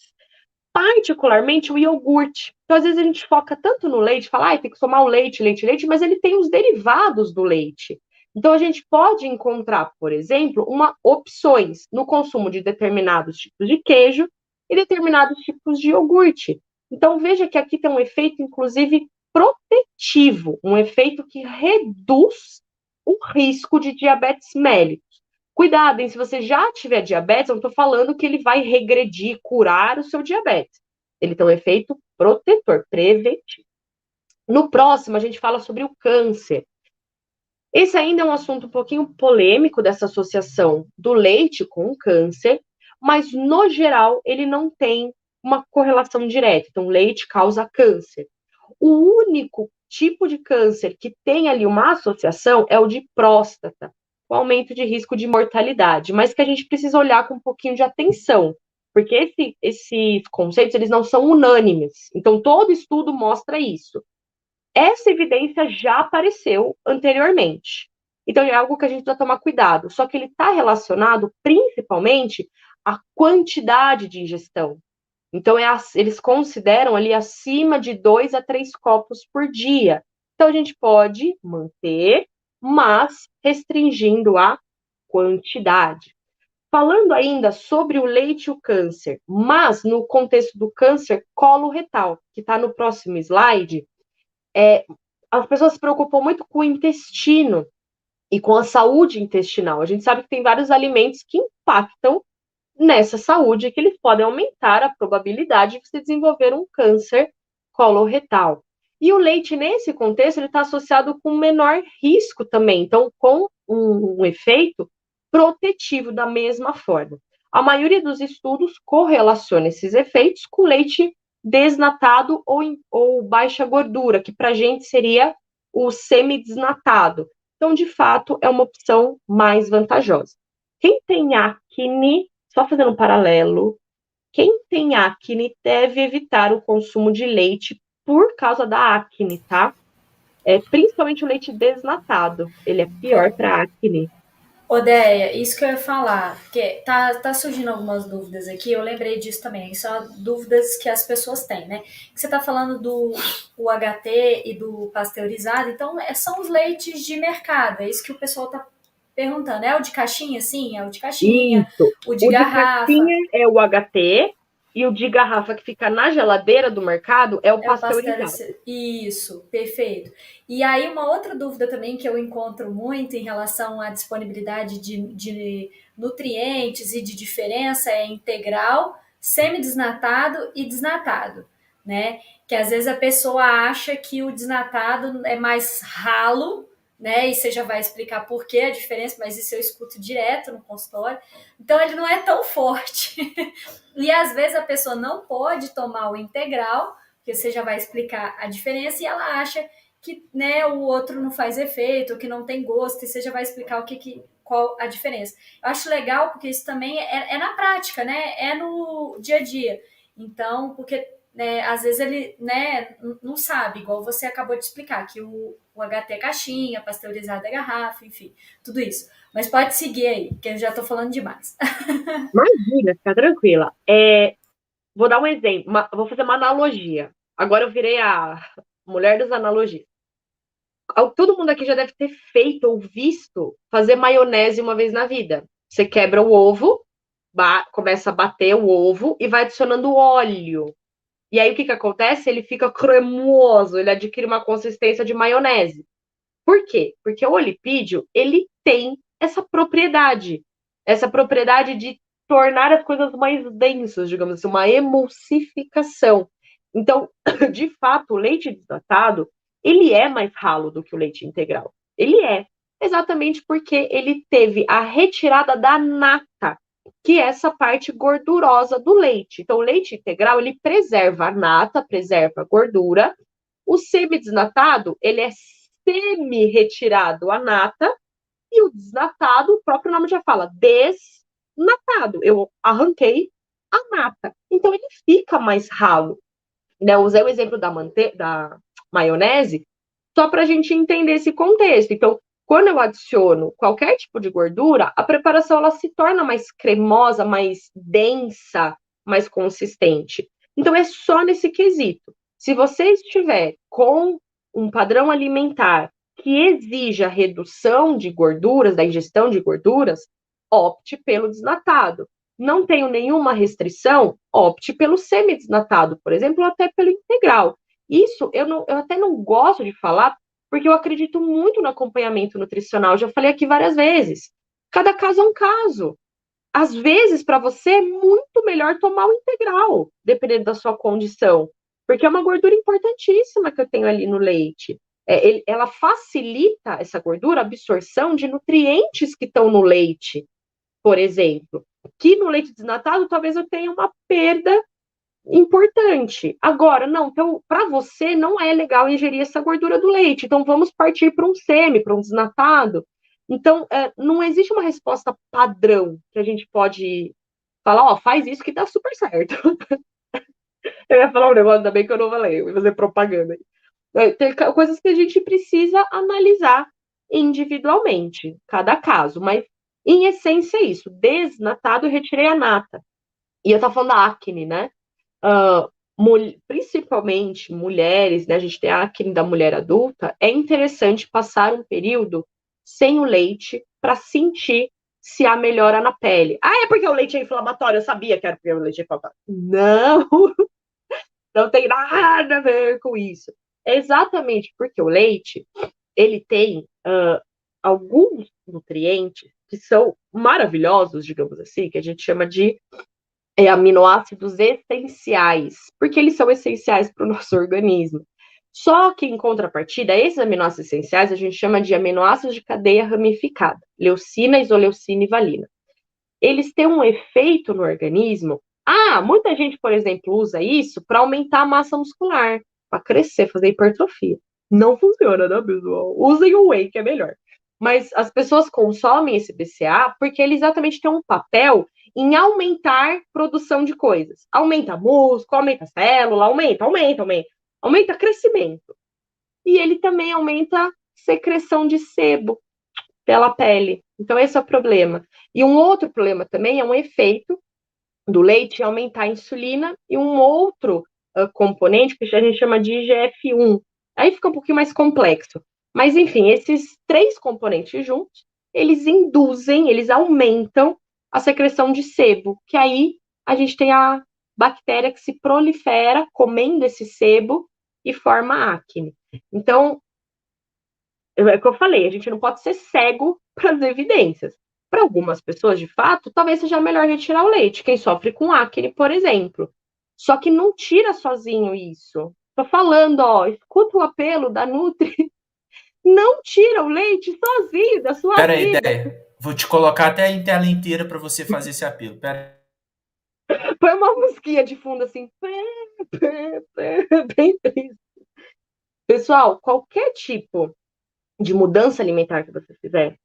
Particularmente o iogurte. Então, às vezes, a gente foca tanto no leite, fala, tem que tomar o leite, mas ele tem os derivados do leite. Então, a gente pode encontrar, por exemplo, opções no consumo de determinados tipos de queijo e determinados tipos de iogurte. Então, veja que aqui tem um efeito, inclusive, protetivo, um efeito que reduz o risco de diabetes mellitus. Cuidado, hein? Se você já tiver diabetes, eu não estou falando que ele vai regredir, curar o seu diabetes. Ele tem um efeito protetor, preventivo. No próximo, a gente fala sobre o câncer. Esse ainda é um assunto um pouquinho polêmico dessa associação do leite com o câncer, mas, no geral, ele não tem uma correlação direta. Então, leite causa câncer. O único tipo de câncer que tem ali uma associação é o de próstata, o aumento de risco de mortalidade, mas que a gente precisa olhar com um pouquinho de atenção, porque esses conceitos eles não são unânimes. Então, todo estudo mostra isso. Essa evidência já apareceu anteriormente. Então, é algo que a gente precisa tomar cuidado. Só que ele está relacionado principalmente à quantidade de ingestão. Então, eles consideram ali acima de 2 a 3 copos por dia. Então, a gente pode manter, mas restringindo a quantidade. Falando ainda sobre o leite e o câncer, mas no contexto do câncer coloretal, que está no próximo slide, as pessoas se preocupam muito com o intestino e com a saúde intestinal. A gente sabe que tem vários alimentos que impactam nessa saúde, que eles podem aumentar a probabilidade de você desenvolver um câncer coloretal. E o leite, nesse contexto, ele está associado com menor risco também, então com um efeito protetivo da mesma forma. A maioria dos estudos correlaciona esses efeitos com leite desnatado ou baixa gordura, que para a gente seria o semidesnatado. Então, de fato, é uma opção mais vantajosa. Quem tem acne, só fazendo um paralelo, quem tem acne deve evitar o consumo de leite por causa da acne, tá? Principalmente o leite desnatado. Ele é pior para acne. Odeia, isso que eu ia falar, porque tá surgindo algumas dúvidas aqui, eu lembrei disso também, são dúvidas que as pessoas têm, né? Que você tá falando do UHT e do pasteurizado, então são os leites de mercado, é isso que o pessoal tá perguntando. É o de caixinha? Sim, é o de caixinha, Isso. o de O de garrafa. caixinha é o HT e o de garrafa que fica na geladeira do mercado é o É o pasteurizado. Isso, perfeito. E aí, uma outra dúvida também que eu encontro muito em relação à disponibilidade de nutrientes e de diferença é integral, semidesnatado e desnatado, né? Que às vezes a pessoa acha que o desnatado é mais ralo, né? E você já vai explicar por que a diferença, mas isso eu escuto direto no consultório. Então, ele não é tão forte. E às vezes a pessoa não pode tomar o integral, porque você já vai explicar a diferença, e ela acha que, né, o outro não faz efeito, que não tem gosto, e você já vai explicar qual a diferença. Eu acho legal porque isso também é na prática, né? É no dia a dia. Então, porque né, às vezes ele né, não sabe, igual você acabou de explicar, que o HT é caixinha, pasteurizado é garrafa, enfim, tudo isso. Mas pode seguir aí, que eu já estou falando demais. Imagina, fica tranquila. Vou dar um exemplo, vou fazer uma analogia. Agora eu virei a mulher das analogias. Todo mundo aqui já deve ter feito ou visto fazer maionese uma vez na vida. Você quebra o ovo, começa a bater o ovo e vai adicionando óleo. E aí o que que acontece? Ele fica cremoso, ele adquire uma consistência de maionese. Por quê? Porque o lipídio, ele tem essa propriedade de tornar as coisas mais densas, digamos assim, uma emulsificação. Então, de fato, o leite desnatado, ele é mais ralo do que o leite integral. Ele é, exatamente porque ele teve a retirada da nata, que é essa parte gordurosa do leite. Então, o leite integral, ele preserva a nata, preserva a gordura. O semidesnatado, ele é semi-retirado a nata, e o desnatado, o próprio nome já fala, desnatado. Eu arranquei a nata. Então ele fica mais ralo. Né? Eu usei o exemplo da maionese só para a gente entender esse contexto. Então, quando eu adiciono qualquer tipo de gordura, a preparação ela se torna mais cremosa, mais densa, mais consistente. Então, é só nesse quesito. Se você estiver com um padrão alimentar que exija a redução de gorduras, da ingestão de gorduras, opte pelo desnatado. Não tenho nenhuma restrição, opte pelo semidesnatado, por exemplo, ou até pelo integral. Isso eu até não gosto de falar, porque eu acredito muito no acompanhamento nutricional. Já falei aqui várias vezes. Cada caso é um caso. Às vezes, para você, é muito melhor tomar o integral, dependendo da sua condição, porque é uma gordura importantíssima que eu tenho ali no leite. Ela facilita essa gordura, a absorção de nutrientes que estão no leite, por exemplo. Que no leite desnatado, talvez eu tenha uma perda importante. Agora, não, então, para você, não é legal ingerir essa gordura do leite. Então, vamos partir para um semi, para um desnatado. Então, não existe uma resposta padrão que a gente pode falar, ó, faz isso que dá super certo. Eu ia falar um negócio, ainda bem que eu não falei, eu ia fazer propaganda. Tem coisas que a gente precisa analisar individualmente, cada caso, mas em essência é isso, desnatado e retirei a nata. E eu tava falando da acne, né? Principalmente mulheres, né? A gente tem a acne da mulher adulta, é interessante passar um período sem o leite para sentir se há melhora na pele. Ah, é porque o leite é inflamatório, eu sabia que era porque o leite é inflamatório. Não, não tem nada a ver com isso. É exatamente porque o leite, ele tem alguns nutrientes que são maravilhosos, digamos assim, que a gente chama de aminoácidos essenciais, porque eles são essenciais para o nosso organismo. Só que, em contrapartida, esses aminoácidos essenciais a gente chama de aminoácidos de cadeia ramificada, leucina, isoleucina e valina. Eles têm um efeito no organismo. Muita gente, por exemplo, usa isso para aumentar a massa muscular, para crescer, fazer hipertrofia. Não funciona, né, pessoal? Usem o whey, que é melhor. Mas as pessoas consomem esse BCA porque ele exatamente tem um papel em aumentar produção de coisas. Aumenta músculo, aumenta célula, aumenta crescimento. E ele também aumenta secreção de sebo pela pele. Então, esse é o problema. E um outro problema também é um efeito do leite aumentar a insulina e um outro componente que a gente chama de IGF-1. Aí fica um pouquinho mais complexo. Mas, enfim, esses 3 componentes juntos, eles aumentam a secreção de sebo, que aí a gente tem a bactéria que se prolifera comendo esse sebo e forma acne. Então, é o que eu falei, a gente não pode ser cego para as evidências. Para algumas pessoas, de fato, talvez seja melhor retirar o leite, quem sofre com acne, por exemplo. Só que não tira sozinho isso. Tô falando, escuta o apelo da Nutri. Não tira o leite sozinho da sua Pera aí, vida. Ideia. Vou te colocar até em tela inteira para você fazer esse apelo. Pera. Põe uma musiquinha de fundo assim, bem triste. Pessoal, qualquer tipo de mudança alimentar que você fizer,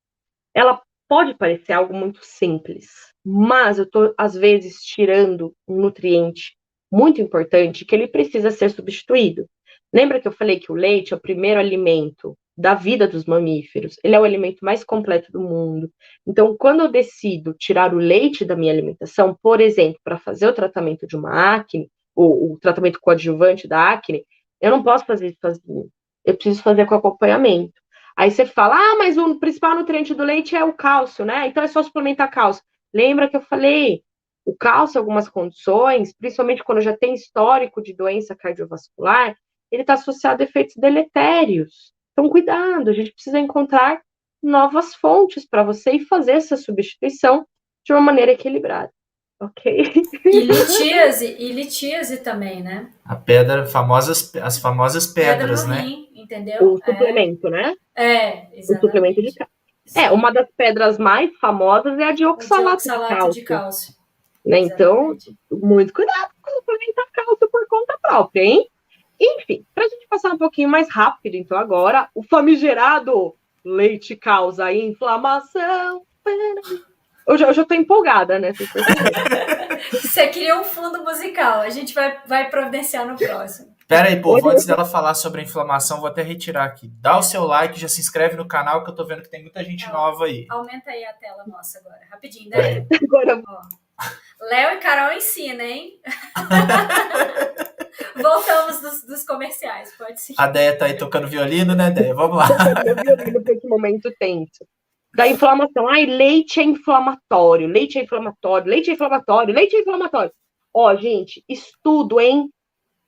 ela pode parecer algo muito simples, mas eu estou, às vezes, tirando um nutriente muito importante que ele precisa ser substituído. Lembra que eu falei que o leite é o primeiro alimento da vida dos mamíferos? Ele é o alimento mais completo do mundo. Então, quando eu decido tirar o leite da minha alimentação, por exemplo, para fazer o tratamento de uma acne, o tratamento coadjuvante da acne, eu não posso fazer isso sozinho. Eu preciso fazer com acompanhamento. Aí você fala, mas o principal nutriente do leite é o cálcio, né? Então é só suplementar cálcio. Lembra que eu falei, o cálcio, em algumas condições, principalmente quando já tem histórico de doença cardiovascular, ele está associado a efeitos deletérios. Então, cuidado, a gente precisa encontrar novas fontes para você e fazer essa substituição de uma maneira equilibrada, ok? E litíase também, né? A pedra, as famosas pedras, Pedra no né? rim, entendeu? O suplemento, né? Exatamente. O suplemento de cálcio. Uma das pedras mais famosas é a de oxalato de cálcio. Né? Então, muito cuidado com suplementar cálcio por conta própria, hein? Enfim, para a gente passar um pouquinho mais rápido, então agora, o famigerado leite causa inflamação. Eu já estou empolgada, né? Você queria um fundo musical, a gente vai providenciar no próximo. Pera aí, povo, antes dela falar sobre a inflamação, vou até retirar aqui. Dá o seu like, já se inscreve no canal, que eu tô vendo que tem muita gente nova aí. Aumenta aí a tela nossa agora, rapidinho, né? Agora... Léo e Carol ensina, hein? Voltamos dos comerciais, pode ser. A Deia tá aí tocando violino, né, Deia? Vamos lá. Tocando violino para esse momento tenso. Da inflamação. Leite é inflamatório, leite é inflamatório, leite é inflamatório, leite é inflamatório. Gente, estudo em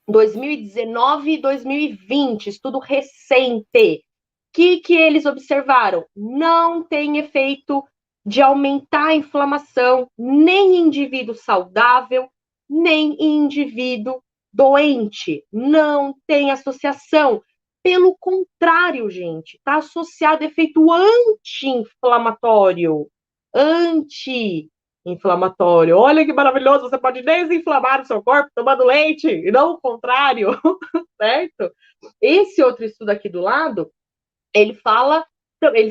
2019 e 2020, estudo recente. O que eles observaram? Não tem efeito de aumentar a inflamação nem em indivíduo saudável, nem em indivíduo doente. Não tem associação. Pelo contrário, gente, está associado a efeito anti-inflamatório. Anti-inflamatório. Olha que maravilhoso, você pode desinflamar o seu corpo tomando leite, e não o contrário, certo? Esse outro estudo aqui do lado, ele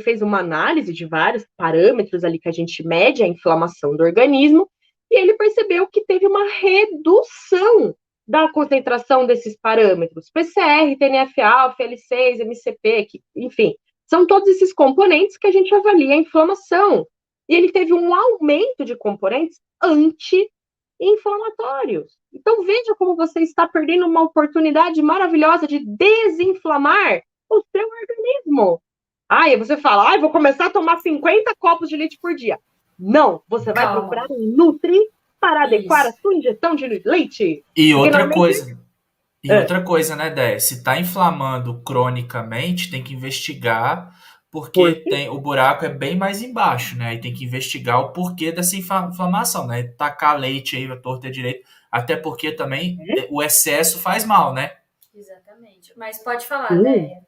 fez uma análise de vários parâmetros ali que a gente mede a inflamação do organismo, e ele percebeu que teve uma redução da concentração desses parâmetros, PCR, TNF-alfa, L6, MCP, enfim, são todos esses componentes que a gente avalia a inflamação. E ele teve um aumento de componentes anti-inflamatórios. Então, veja como você está perdendo uma oportunidade maravilhosa de desinflamar o seu organismo. Aí você fala, vou começar a tomar 50 copos de leite por dia. Não, você vai Calma. procurar um Nutri para adequar a Isso. sua ingestão de leite. E Porque outra normalmente coisa, é, né, Déia? Se tá inflamando cronicamente, tem que investigar, porque porque tem o buraco é bem mais embaixo, né? Aí tem que investigar o porquê dessa inflamação, né? Tacar leite aí à torta e à direita, até porque também o excesso faz mal, né? Exatamente. Mas pode falar, sim. Déia.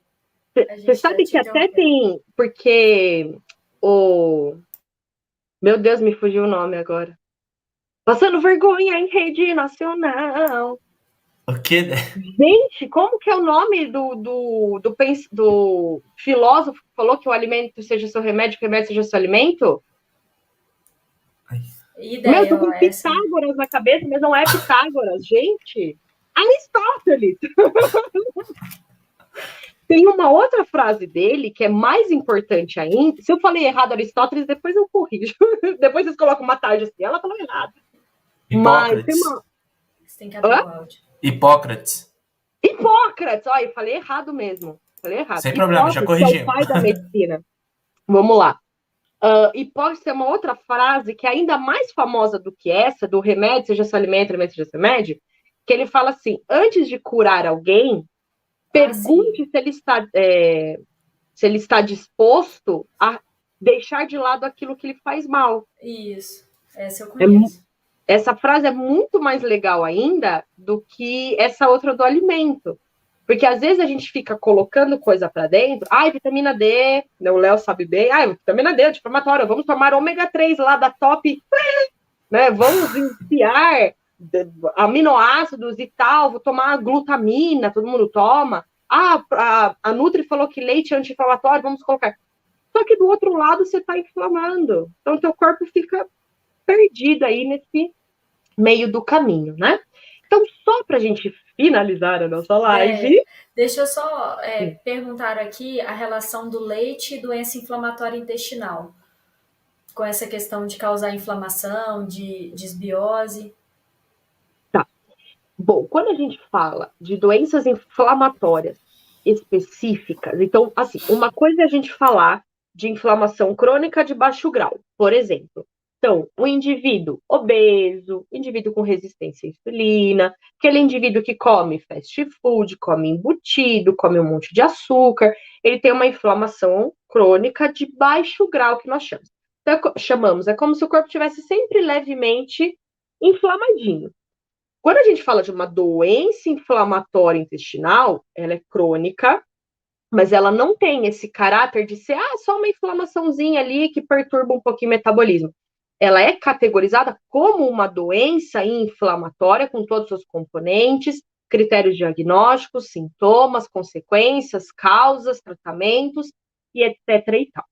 A Você gente tá sabe te que até interrompendo. tem, porque o meu Deus, me fugiu o nome agora. Passando vergonha em rede nacional. O quê? Gente, como que é o nome do filósofo que falou que o alimento seja seu remédio, que o remédio seja seu alimento? Meu, eu tô Ideia, ó, com essa. Pitágoras na cabeça, mas não é Pitágoras, gente. Aristóteles. Tem uma outra frase dele que é mais importante ainda. Se eu falei errado Aristóteles, depois eu corrijo. Depois vocês colocam uma tarde assim, ela falou errado. Mas tem Hipócrates. uma. Você tem que abrir Hã? o áudio. Hipócrates. Hipócrates! Olha, eu falei errado mesmo. Falei errado. Sem problema, já Hipócrates, que é o corrigimos. pai da medicina. Vamos lá. Hipócrates tem uma outra frase que é ainda mais famosa do que essa, do remédio, seja seu alimento, remédio, seja seu remédio, que ele fala assim: antes de curar alguém, pergunte se ele está disposto a deixar de lado aquilo que lhe faz mal. Isso. Essa eu É, conheço. essa frase é muito mais legal ainda do que essa outra do alimento. Porque às vezes a gente fica colocando coisa para dentro. Ai, vitamina D, o Léo sabe bem. Ai, vitamina D, anti-inflamatória. Vamos tomar ômega 3 lá da top, né? Vamos enfiar aminoácidos e tal. Vou tomar glutamina, todo mundo toma. A Nutri falou que leite é anti-inflamatório, vamos colocar. Só que do outro lado você está inflamando. Então, teu corpo fica perdido aí nesse meio do caminho, né? Então, só para a gente finalizar a nossa live. Deixa eu só perguntar aqui a relação do leite e doença inflamatória intestinal, com essa questão de causar inflamação, de desbiose. Tá. Bom, quando a gente fala de doenças inflamatórias específicas, então, assim, uma coisa é a gente falar de inflamação crônica de baixo grau, por exemplo. Então, o indivíduo obeso, indivíduo com resistência à insulina, aquele indivíduo que come fast food, come embutido, come um monte de açúcar, ele tem uma inflamação crônica de baixo grau que nós chamamos. Então, é como se o corpo tivesse sempre levemente inflamadinho. Quando a gente fala de uma doença inflamatória intestinal, ela é crônica, mas ela não tem esse caráter de ser só uma inflamaçãozinha ali que perturba um pouquinho o metabolismo. Ela é categorizada como uma doença inflamatória com todos os componentes, critérios diagnósticos, sintomas, consequências, causas, tratamentos e etc. e tal.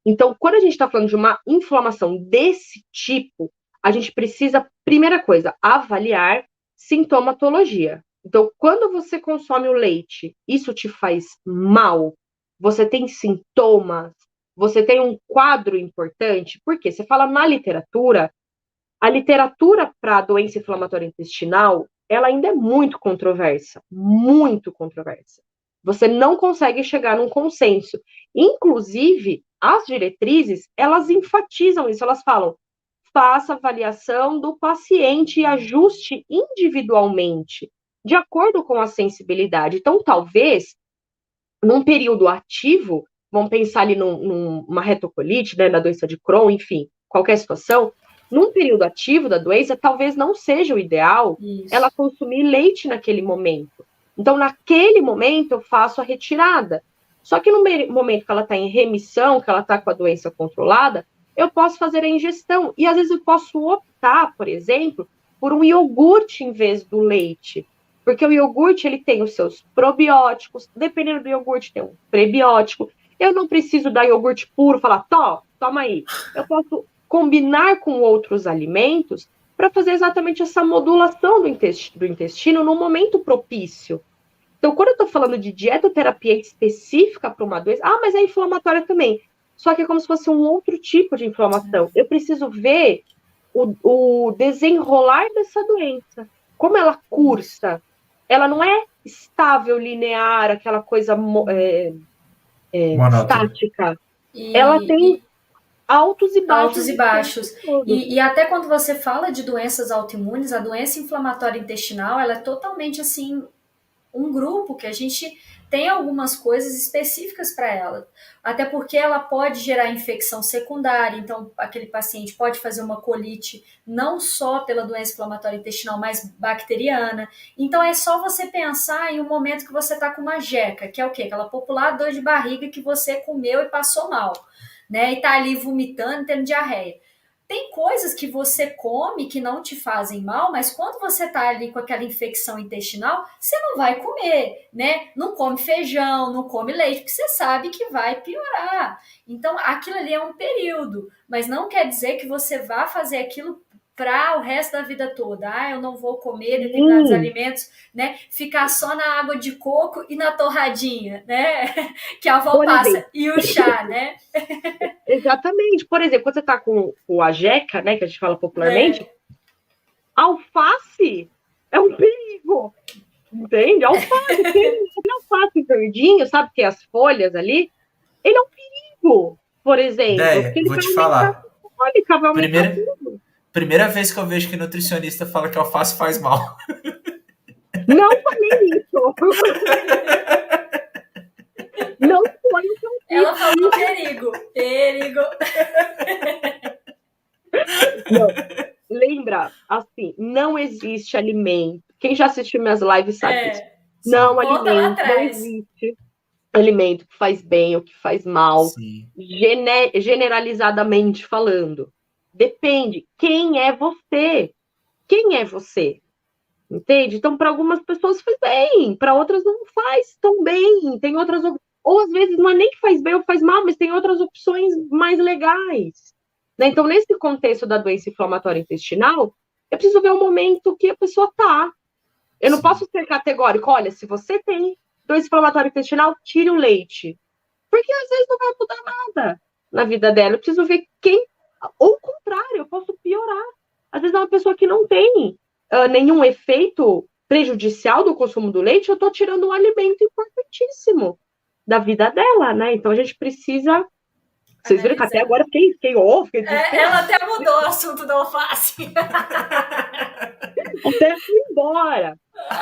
Então, quando a gente está falando de uma inflamação desse tipo, a gente precisa, primeira coisa, avaliar sintomatologia. Então, quando você consome o leite, isso te faz mal? Você tem sintomas? Você tem um quadro importante? Porque você fala na literatura, a literatura para a doença inflamatória intestinal, ela ainda é muito controversa, muito controversa. Você não consegue chegar num consenso. Inclusive, as diretrizes, elas enfatizam isso, elas falam: faça avaliação do paciente e ajuste individualmente, de acordo com a sensibilidade. Então, talvez, num período ativo, vamos pensar ali numa retocolite, né, na doença de Crohn, enfim, qualquer situação, num período ativo da doença, talvez não seja o ideal ela consumir leite naquele momento. Então, naquele momento, eu faço a retirada. Só que no momento que ela está em remissão, que ela está com a doença controlada, eu posso fazer a ingestão. E às vezes eu posso optar, por exemplo, por um iogurte em vez do leite. Porque o iogurte, ele tem os seus probióticos, dependendo do iogurte, tem um prebiótico. Eu não preciso dar iogurte puro, falar, toma aí. Eu posso combinar com outros alimentos para fazer exatamente essa modulação do intestino no momento propício. Então, quando eu estou falando de dietoterapia específica para uma doença, mas é inflamatória também. Só que é como se fosse um outro tipo de inflamação. Eu preciso ver o desenrolar dessa doença. Como ela cursa. Ela não é estável, linear, aquela coisa estática. Ela tem altos e baixos. Altos e baixos. E até quando você fala de doenças autoimunes, a doença inflamatória intestinal, ela é totalmente assim um grupo que a gente tem algumas coisas específicas para ela. Até porque ela pode gerar infecção secundária, então aquele paciente pode fazer uma colite não só pela doença inflamatória intestinal, mas bacteriana. Então é só você pensar em um momento que você está com uma jeca, que é o quê? Aquela popular dor de barriga que você comeu e passou mal, né? E tá ali vomitando, tendo diarreia. Tem coisas que você come que não te fazem mal, mas quando você tá ali com aquela infecção intestinal, você não vai comer, né? Não come feijão, não come leite, porque você sabe que vai piorar. Então, aquilo ali é um período, mas não quer dizer que você vá fazer aquilo para o resto da vida toda. Ah, eu não vou comer determinados alimentos, né? Ficar só na água de coco e na torradinha, né? Que a avó passa. E o chá, né? Exatamente. Por exemplo, quando você tá com a jeca, né, que a gente fala popularmente, alface é um perigo. Entende? Alface, alface verdinho, sabe? Tem as folhas ali. Ele é um perigo, por exemplo. Ideia, vou te falar. Tudo. Primeira vez que eu vejo que nutricionista fala que alface faz mal. Não falei isso. Não foi o que eu disse. Ela falou perigo. Perigo. Não. Lembra, assim, não existe alimento. Quem já assistiu minhas lives sabe disso. Não, alimento, não existe alimento que faz bem ou que faz mal, generalizadamente falando. Depende. Quem é você? Quem é você? Entende? Então, para algumas pessoas faz bem, para outras não faz tão bem. Tem outras, ou às vezes não é nem que faz bem ou faz mal, mas tem outras opções mais legais. Né? Então, nesse contexto da doença inflamatória intestinal, eu preciso ver o momento que a pessoa está. Eu não posso ser categórico. Olha, se você tem doença inflamatória intestinal, tire o leite. Porque às vezes não vai mudar nada na vida dela. Eu preciso ver quem... Ou o contrário, eu posso piorar. Às vezes é uma pessoa que não tem nenhum efeito prejudicial do consumo do leite, eu estou tirando um alimento importantíssimo da vida dela, né? Então a gente precisa... Vocês viram que até agora fiquei off. Ela até mudou o assunto da alface. Até fui embora.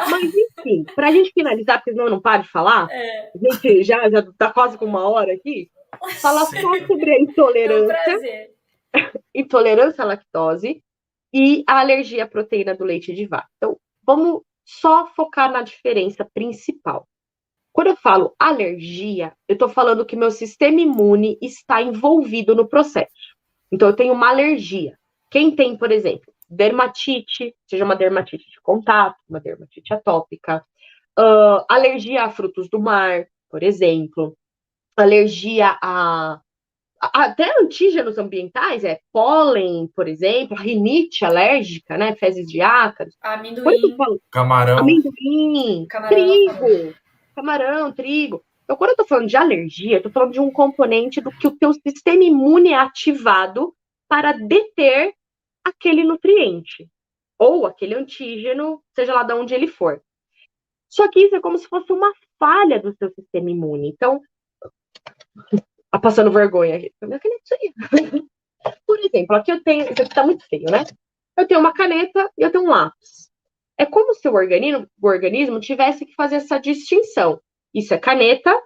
Mas, enfim, para a gente finalizar, porque senão eu não paro de falar, a gente já está quase com 1 hora aqui, falar só sobre a intolerância, intolerância à lactose e a alergia à proteína do leite de vaca. Então, vamos só focar na diferença principal. Quando eu falo alergia, eu estou falando que meu sistema imune está envolvido no processo. Então, eu tenho uma alergia. Quem tem, por exemplo, dermatite, seja uma dermatite de contato, uma dermatite atópica, alergia a frutos do mar, por exemplo, alergia até antígenos ambientais, pólen, por exemplo, rinite alérgica, né, fezes de ácaros. Amendoim. Camarão. Amendoim, trigo, camarão, trigo. Então, quando eu tô falando de alergia, eu tô falando de um componente do que o teu sistema imune é ativado para deter aquele nutriente, ou aquele antígeno, seja lá de onde ele for. Só que isso é como se fosse uma falha do seu sistema imune. Então, passando vergonha aqui. Por exemplo, aqui eu tenho, isso aqui tá muito feio, né? Eu tenho uma caneta e eu tenho um lápis. É como se o organismo tivesse que fazer essa distinção. Isso é caneta,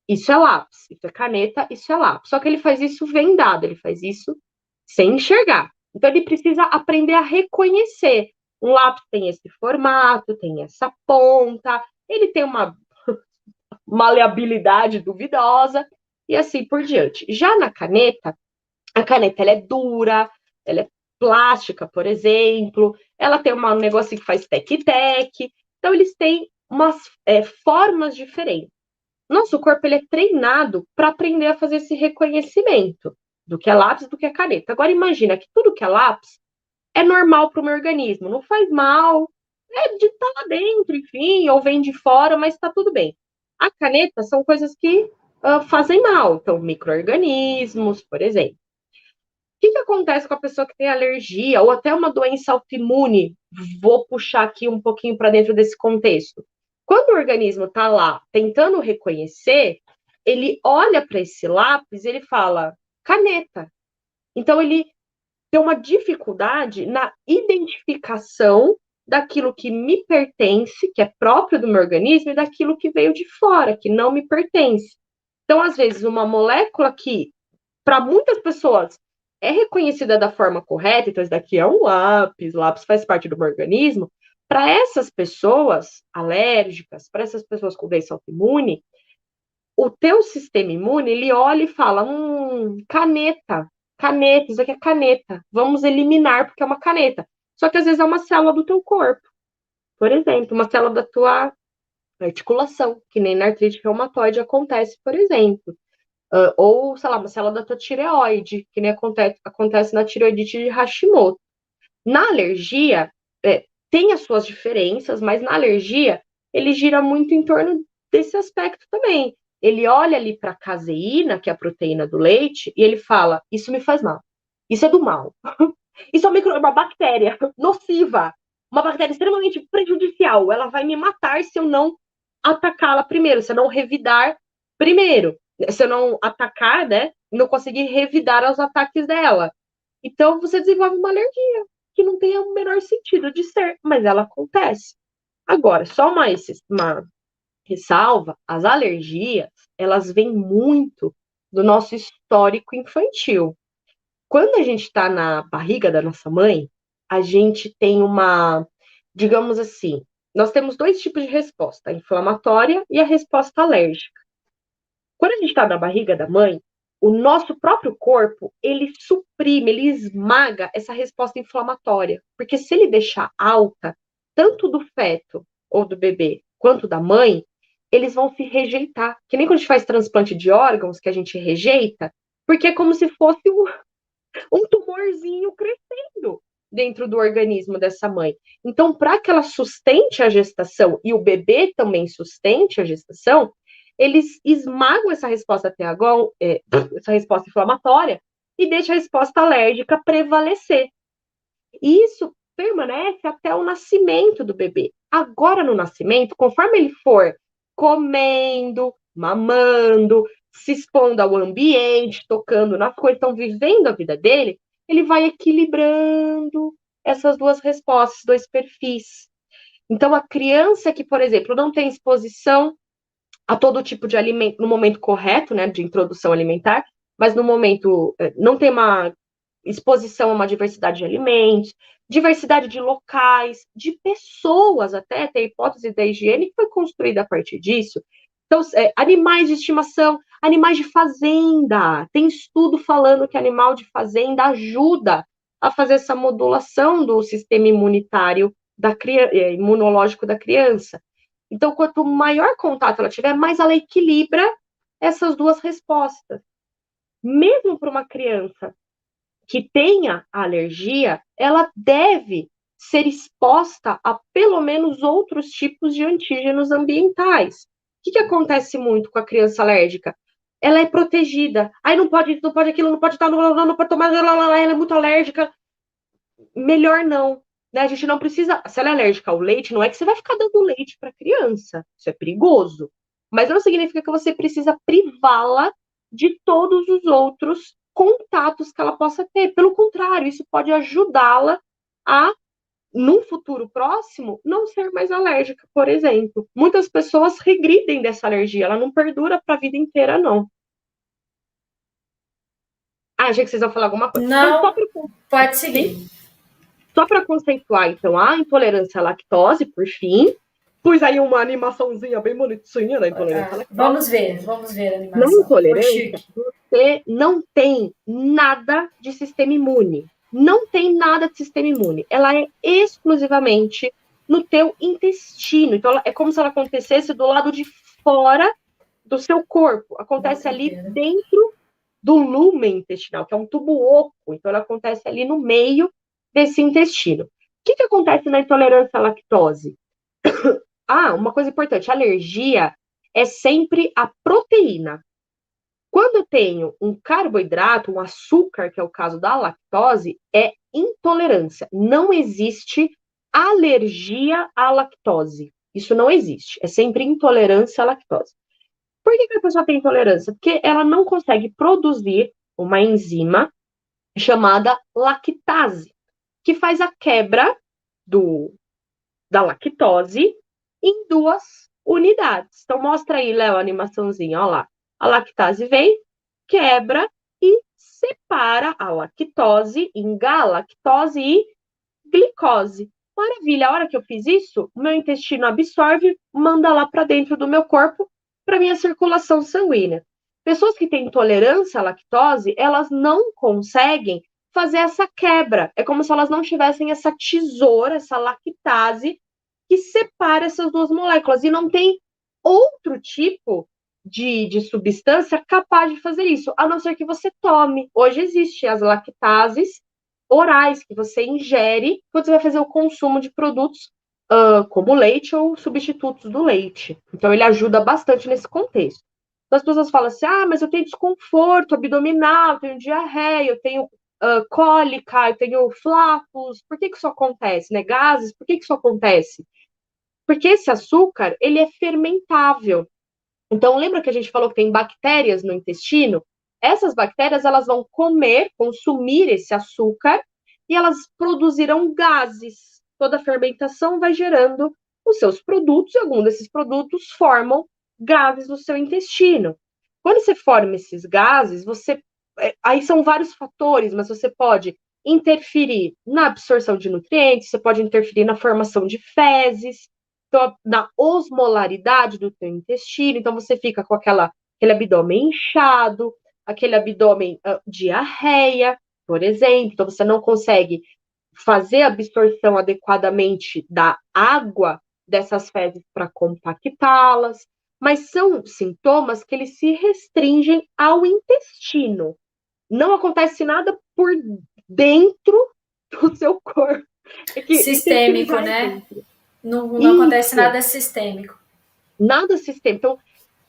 isso é lápis. Isso é caneta, isso é lápis. Só que ele faz isso vendado, ele faz isso sem enxergar. Então, ele precisa aprender a reconhecer. Um lápis tem esse formato, tem essa ponta, ele tem uma maleabilidade duvidosa, e assim por diante. Já na caneta, a caneta ela é dura, ela é plástica, por exemplo, ela tem um negócio que faz tec-tec, então eles têm umas formas diferentes. Nosso corpo ele é treinado para aprender a fazer esse reconhecimento do que é lápis e do que é caneta. Agora imagina que tudo que é lápis é normal para o meu organismo, não faz mal, de estar lá dentro, enfim, ou vem de fora, mas está tudo bem. A caneta são coisas que fazem mal, então micro-organismos, por exemplo. O que acontece com a pessoa que tem alergia ou até uma doença autoimune? Vou puxar aqui um pouquinho para dentro desse contexto. Quando o organismo está lá tentando reconhecer, ele olha para esse lápis e ele fala, caneta. Então, ele tem uma dificuldade na identificação daquilo que me pertence, que é próprio do meu organismo, e daquilo que veio de fora, que não me pertence. Então, às vezes, uma molécula que, para muitas pessoas, é reconhecida da forma correta, então isso daqui é um lápis faz parte do meu organismo, para essas pessoas alérgicas, para essas pessoas com doença autoimune, o teu sistema imune, ele olha e fala, caneta, isso aqui é caneta, vamos eliminar porque é uma caneta. Só que às vezes é uma célula do teu corpo, por exemplo, uma célula da tua articulação, que nem na artrite reumatoide acontece, por exemplo. Ou, sei lá, uma célula da tua tireoide, que nem acontece na tireoidite de Hashimoto. Na alergia, tem as suas diferenças, mas na alergia, ele gira muito em torno desse aspecto também. Ele olha ali para a caseína, que é a proteína do leite, e ele fala: isso me faz mal. Isso é do mal. Isso é uma bactéria nociva, uma bactéria extremamente prejudicial. Ela vai me matar se eu não atacá-la primeiro, se eu não revidar primeiro. Se eu não atacar, né, não conseguir revidar aos ataques dela. Então, você desenvolve uma alergia que não tem o menor sentido de ser, mas ela acontece. Agora, só uma ressalva, as alergias, elas vêm muito do nosso histórico infantil. Quando a gente está na barriga da nossa mãe, a gente tem digamos assim, nós temos dois tipos de resposta, a inflamatória e a resposta alérgica. Quando a gente está na barriga da mãe, o nosso próprio corpo, ele suprime, ele esmaga essa resposta inflamatória. Porque se ele deixar alta, tanto do feto ou do bebê, quanto da mãe, eles vão se rejeitar. Que nem quando a gente faz transplante de órgãos, que a gente rejeita, porque é como se fosse um tumorzinho crescendo dentro do organismo dessa mãe. Então, para que ela sustente a gestação e o bebê também sustente a gestação, eles esmagam essa resposta TH, essa resposta inflamatória, e deixam a resposta alérgica prevalecer. E isso permanece até o nascimento do bebê. Agora, no nascimento, conforme ele for comendo, mamando, se expondo ao ambiente, tocando nas coisas, estão vivendo a vida dele, ele vai equilibrando essas duas respostas, dois perfis. Então, a criança que, por exemplo, não tem exposição a todo tipo de alimento no momento correto, né, de introdução alimentar, mas no momento não tem uma exposição a uma diversidade de alimentos, diversidade de locais, de pessoas até, tem a hipótese da higiene que foi construída a partir disso. Então, animais de estimação, animais de fazenda, tem estudo falando que animal de fazenda ajuda a fazer essa modulação do sistema imunitário imunológico da criança. Então, quanto maior contato ela tiver, mais ela equilibra essas duas respostas. Mesmo para uma criança que tenha alergia, ela deve ser exposta a pelo menos outros tipos de antígenos ambientais. O que acontece muito com a criança alérgica? Ela é protegida. Aí não pode isso, não pode aquilo, não pode estar, não pode tomar, ela é muito alérgica. Melhor não. Né? A gente não precisa. Se ela é alérgica ao leite, não é que você vai ficar dando leite para a criança. Isso é perigoso. Mas não significa que você precisa privá-la de todos os outros contatos que ela possa ter. Pelo contrário, isso pode ajudá-la a, num futuro próximo, não ser mais alérgica, por exemplo. Muitas pessoas regridem dessa alergia, ela não perdura para a vida inteira, não. Achei que vocês vão falar alguma coisa. Não, então, pode seguir. Só para conceituar, então, a intolerância à lactose, por fim, pus aí uma animaçãozinha bem bonitinha da intolerância à lactose. Vamos ver a animação. Na intolerância, você não tem nada de sistema imune. Não tem nada de sistema imune. Ela é exclusivamente no teu intestino. Então, é como se ela acontecesse do lado de fora do seu corpo. Acontece ali dentro do lúmen intestinal, que é um tubo oco. Então, ela acontece ali no meio desse intestino. O que acontece na intolerância à lactose? Uma coisa importante, a alergia é sempre a proteína. Quando eu tenho um carboidrato, um açúcar, que é o caso da lactose, é intolerância. Não existe alergia à lactose. Isso não existe. É sempre intolerância à lactose. Por que a pessoa tem intolerância? Porque ela não consegue produzir uma enzima chamada lactase, que faz a quebra da lactose em 2 unidades. Então, mostra aí, Léo, a animaçãozinha, olha lá. A lactase vem, quebra e separa a lactose em galactose e glicose. Maravilha, a hora que eu fiz isso, o meu intestino absorve, manda lá para dentro do meu corpo, para minha circulação sanguínea. Pessoas que têm intolerância à lactose, elas não conseguem fazer essa quebra. É como se elas não tivessem essa tesoura, essa lactase, que separa essas 2 moléculas. E não tem outro tipo de substância capaz de fazer isso, a não ser que você tome. Hoje existem as lactases orais que você ingere quando você vai fazer o consumo de produtos como leite ou substitutos do leite. Então, ele ajuda bastante nesse contexto. Então, as pessoas falam assim, mas eu tenho desconforto abdominal, eu tenho diarreia, eu tenho cólica, eu tenho flapos. Por que isso acontece? Né? Gases, por que isso acontece? Porque esse açúcar, ele é fermentável. Então, lembra que a gente falou que tem bactérias no intestino? Essas bactérias, elas vão comer, consumir esse açúcar e elas produzirão gases. Toda a fermentação vai gerando os seus produtos e alguns desses produtos formam gases no seu intestino. Quando você forma esses gases, aí são vários fatores, mas você pode interferir na absorção de nutrientes, você pode interferir na formação de fezes, então, na osmolaridade do teu intestino, então você fica com aquele abdômen inchado, aquele abdômen diarreia, por exemplo, então você não consegue fazer a absorção adequadamente da água dessas fezes para compactá-las, mas são sintomas que eles se restringem ao intestino. Não acontece nada por dentro do seu corpo. Sistêmico, né? Não acontece nada sistêmico. Nada sistêmico. Então,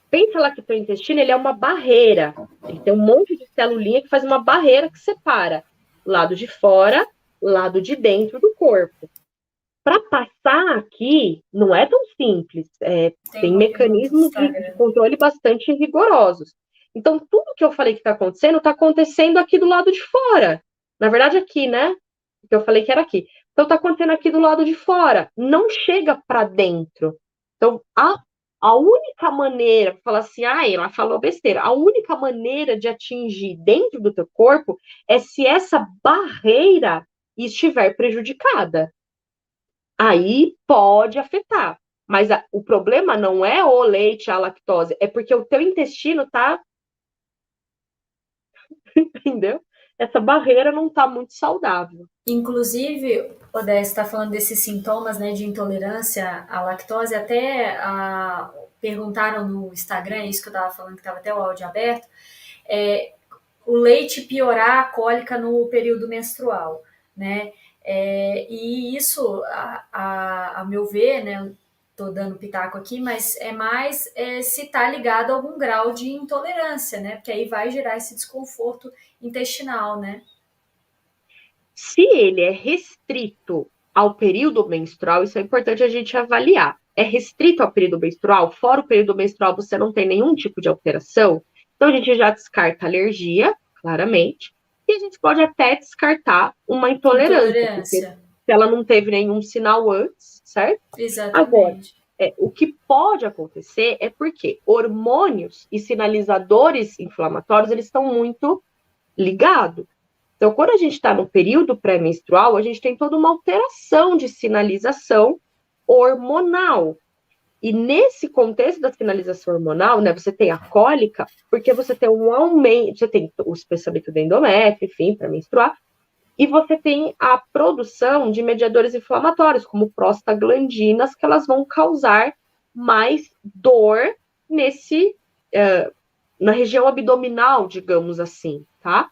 pensa lá que o teu intestino ele é uma barreira. Ele tem um monte de celulinha que faz uma barreira que separa lado de fora, lado de dentro do corpo. Para passar aqui, não é tão simples. Tem mecanismos de controle bastante rigorosos. Então, tudo que eu falei que está acontecendo aqui do lado de fora. Na verdade, aqui, né? Que eu falei que era aqui. Então, está acontecendo aqui do lado de fora. Não chega para dentro. Então, a única maneira, falar assim, ela falou besteira, a única maneira de atingir dentro do teu corpo é se essa barreira estiver prejudicada. Aí pode afetar. Mas o problema não é o leite, a lactose, é porque o teu intestino tá... Entendeu? Essa barreira não tá muito saudável. Inclusive, Odé, está falando desses sintomas, né, de intolerância à lactose, até perguntaram no Instagram, isso que eu estava falando, que estava até o áudio aberto, o leite piorar a cólica no período menstrual, né? E isso, a meu ver, né, estou dando pitaco aqui, mas é mais se está ligado a algum grau de intolerância, né? Porque aí vai gerar esse desconforto intestinal, né? Se ele é restrito ao período menstrual, isso é importante a gente avaliar. É restrito ao período menstrual? Fora o período menstrual, você não tem nenhum tipo de alteração? Então, a gente já descarta alergia, claramente, e a gente pode até descartar uma intolerância. Porque se ela não teve nenhum sinal antes, certo? Exatamente. Agora, o que pode acontecer é porque hormônios e sinalizadores inflamatórios, eles estão muito ligados. Então, quando a gente está no período pré-menstrual, a gente tem toda uma alteração de sinalização hormonal. E nesse contexto da sinalização hormonal, né, você tem a cólica, porque você tem um aumento, você tem o espessamento do endométrio, enfim, para menstruar, e você tem a produção de mediadores inflamatórios, como prostaglandinas, que elas vão causar mais dor na região abdominal, digamos assim, tá?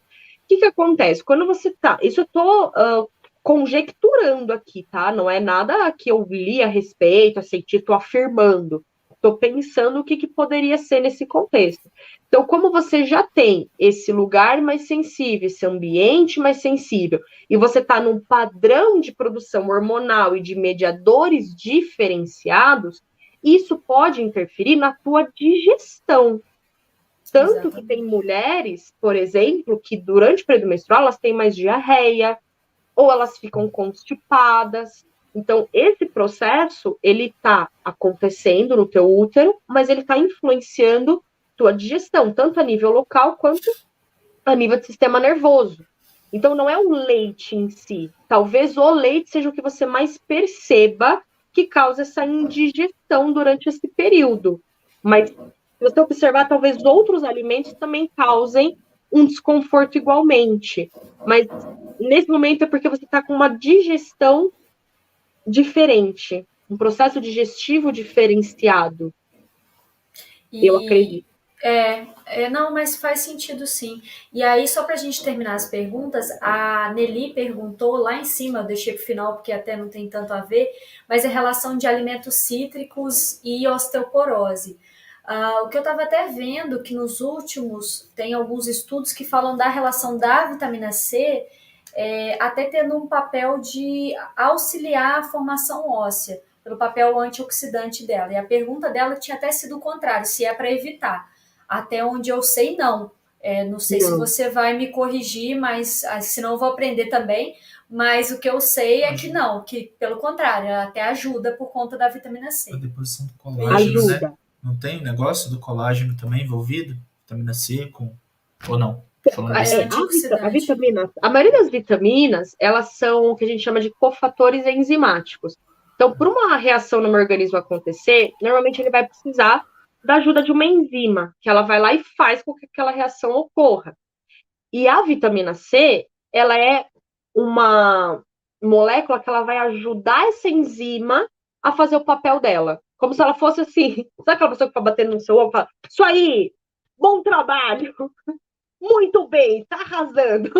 O que acontece? Quando você tá... Isso eu tô conjecturando aqui, tá? Não é nada que eu li a respeito, assim, tô afirmando. Tô pensando o que poderia ser nesse contexto. Então, como você já tem esse lugar mais sensível, esse ambiente mais sensível, e você tá num padrão de produção hormonal e de mediadores diferenciados, isso pode interferir na tua digestão. Tanto que tem Exatamente. mulheres, por exemplo, que durante o período menstrual elas têm mais diarreia, ou elas ficam constipadas. Então, esse processo, ele está acontecendo no teu útero, mas ele está influenciando tua digestão, tanto a nível local quanto a nível de sistema nervoso. Então, não é o leite em si. Talvez o leite seja o que você mais perceba que causa essa indigestão durante esse período. Mas, se você observar, talvez outros alimentos também causem um desconforto igualmente. Mas, nesse momento, é porque você está com uma digestão diferente, um processo digestivo diferenciado, eu E acredito. não, mas faz sentido sim. E aí, só para a gente terminar as perguntas, a Nelly perguntou lá em cima, eu deixei para o final porque até não tem tanto a ver, mas a relação de alimentos cítricos e osteoporose. O que eu estava até vendo que nos últimos tem alguns estudos que falam da relação da vitamina C, até tendo um papel de auxiliar a formação óssea, pelo papel antioxidante dela. E a pergunta dela tinha até sido o contrário, se é para evitar. Até onde eu sei, não. Não sei se Não, você vai me corrigir, mas senão eu vou aprender também. Mas o que eu sei é que não, que pelo contrário, ela até ajuda por conta da vitamina A C. deposição do colágeno, Beijos. né? ajuda. Não tem negócio do colágeno também envolvido? Vitamina C com. Ou não? Falando É besteira. A antioxidante. vitamina, a maioria das vitaminas, elas são o que a gente chama de cofatores enzimáticos. Então, para uma reação no meu organismo acontecer, normalmente ele vai precisar da ajuda de uma enzima, que ela vai lá e faz com que aquela reação ocorra. E a vitamina C, ela é uma molécula que ela vai ajudar essa enzima a fazer o papel dela. Como se ela fosse assim, sabe aquela pessoa que fica batendo no seu ombro e fala, isso aí, bom trabalho, muito bem, tá arrasando.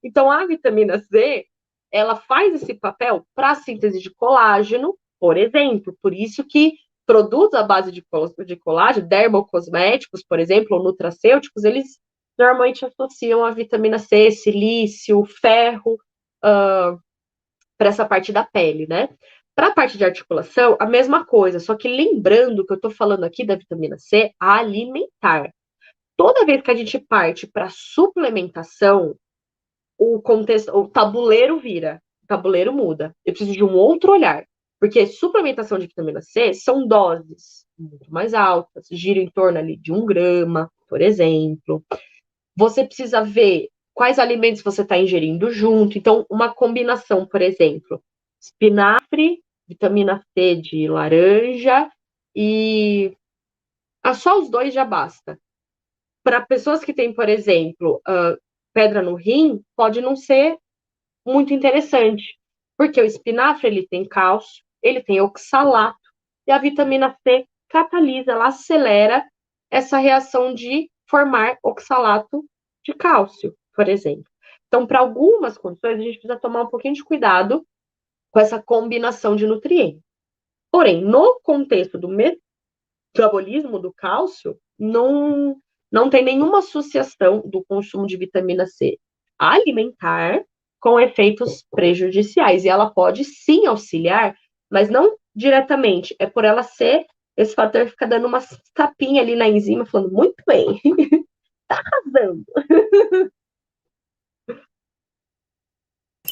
Então, a vitamina C, ela faz esse papel para a síntese de colágeno, por exemplo. Por isso que produtos à base de colágeno, dermocosméticos, por exemplo, ou nutracêuticos, eles normalmente associam a vitamina C, silício, ferro, para essa parte da pele, né? Para a parte de articulação, a mesma coisa, só que lembrando que eu estou falando aqui da vitamina C alimentar. Toda vez que a gente parte para suplementação, o contexto, o tabuleiro vira, o tabuleiro muda. Eu preciso de um outro olhar, porque suplementação de vitamina C são doses muito mais altas, gira em torno ali de 1 grama, por exemplo. Você precisa ver quais alimentos você está ingerindo junto. Então, uma combinação, por exemplo, espinafre, vitamina C de laranja e só os dois já basta. Para pessoas que têm, por exemplo, pedra no rim, pode não ser muito interessante, porque o espinafre ele tem cálcio, ele tem oxalato, e a vitamina C catalisa, ela acelera essa reação de formar oxalato de cálcio, por exemplo. Então, para algumas condições, a gente precisa tomar um pouquinho de cuidado com essa combinação de nutrientes. Porém, no contexto do metabolismo do cálcio, não tem nenhuma associação do consumo de vitamina C alimentar com efeitos prejudiciais. E ela pode sim auxiliar, mas não diretamente. É por ela ser esse fator que fica dando uma tapinha ali na enzima, falando, muito bem, tá arrasando.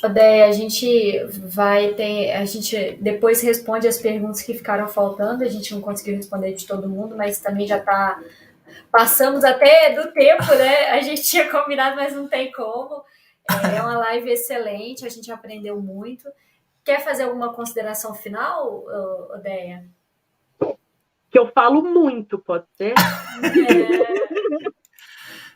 Odeia, a gente vai ter. A gente depois responde as perguntas que ficaram faltando. A gente não conseguiu responder de todo mundo, mas também já está. Passamos até do tempo, né? A gente tinha combinado, mas não tem como. É uma live excelente, a gente aprendeu muito. Quer fazer alguma consideração final, Odeia? Que eu falo muito, pode ser?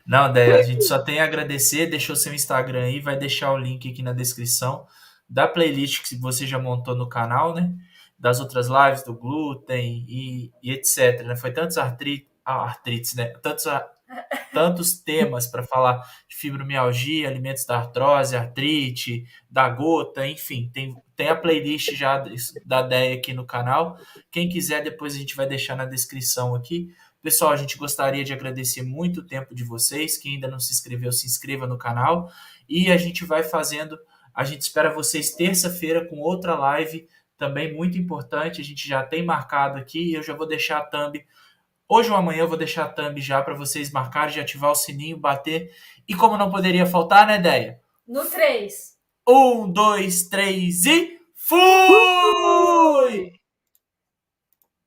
Não, Déia, a gente só tem a agradecer. Deixou seu Instagram aí, vai deixar o link aqui na descrição da playlist que você já montou no canal, né? Das outras lives do glúten e etc. Né? Foi tantos artrites, né? Tantos temas para falar de fibromialgia, alimentos da artrose, artrite, da gota, enfim, tem a playlist já da Déia aqui no canal. Quem quiser, depois a gente vai deixar na descrição aqui. Pessoal, a gente gostaria de agradecer muito o tempo de vocês. Quem ainda não se inscreveu, se inscreva no canal. E a gente vai fazendo. A gente espera vocês terça-feira com outra live também muito importante. A gente já tem marcado aqui e eu já vou deixar a thumb Hoje ou amanhã eu vou deixar a thumb já para vocês marcarem, de ativar o sininho, bater. E como não poderia faltar, né, Deia? No 3. 1, 2, 3 e fui!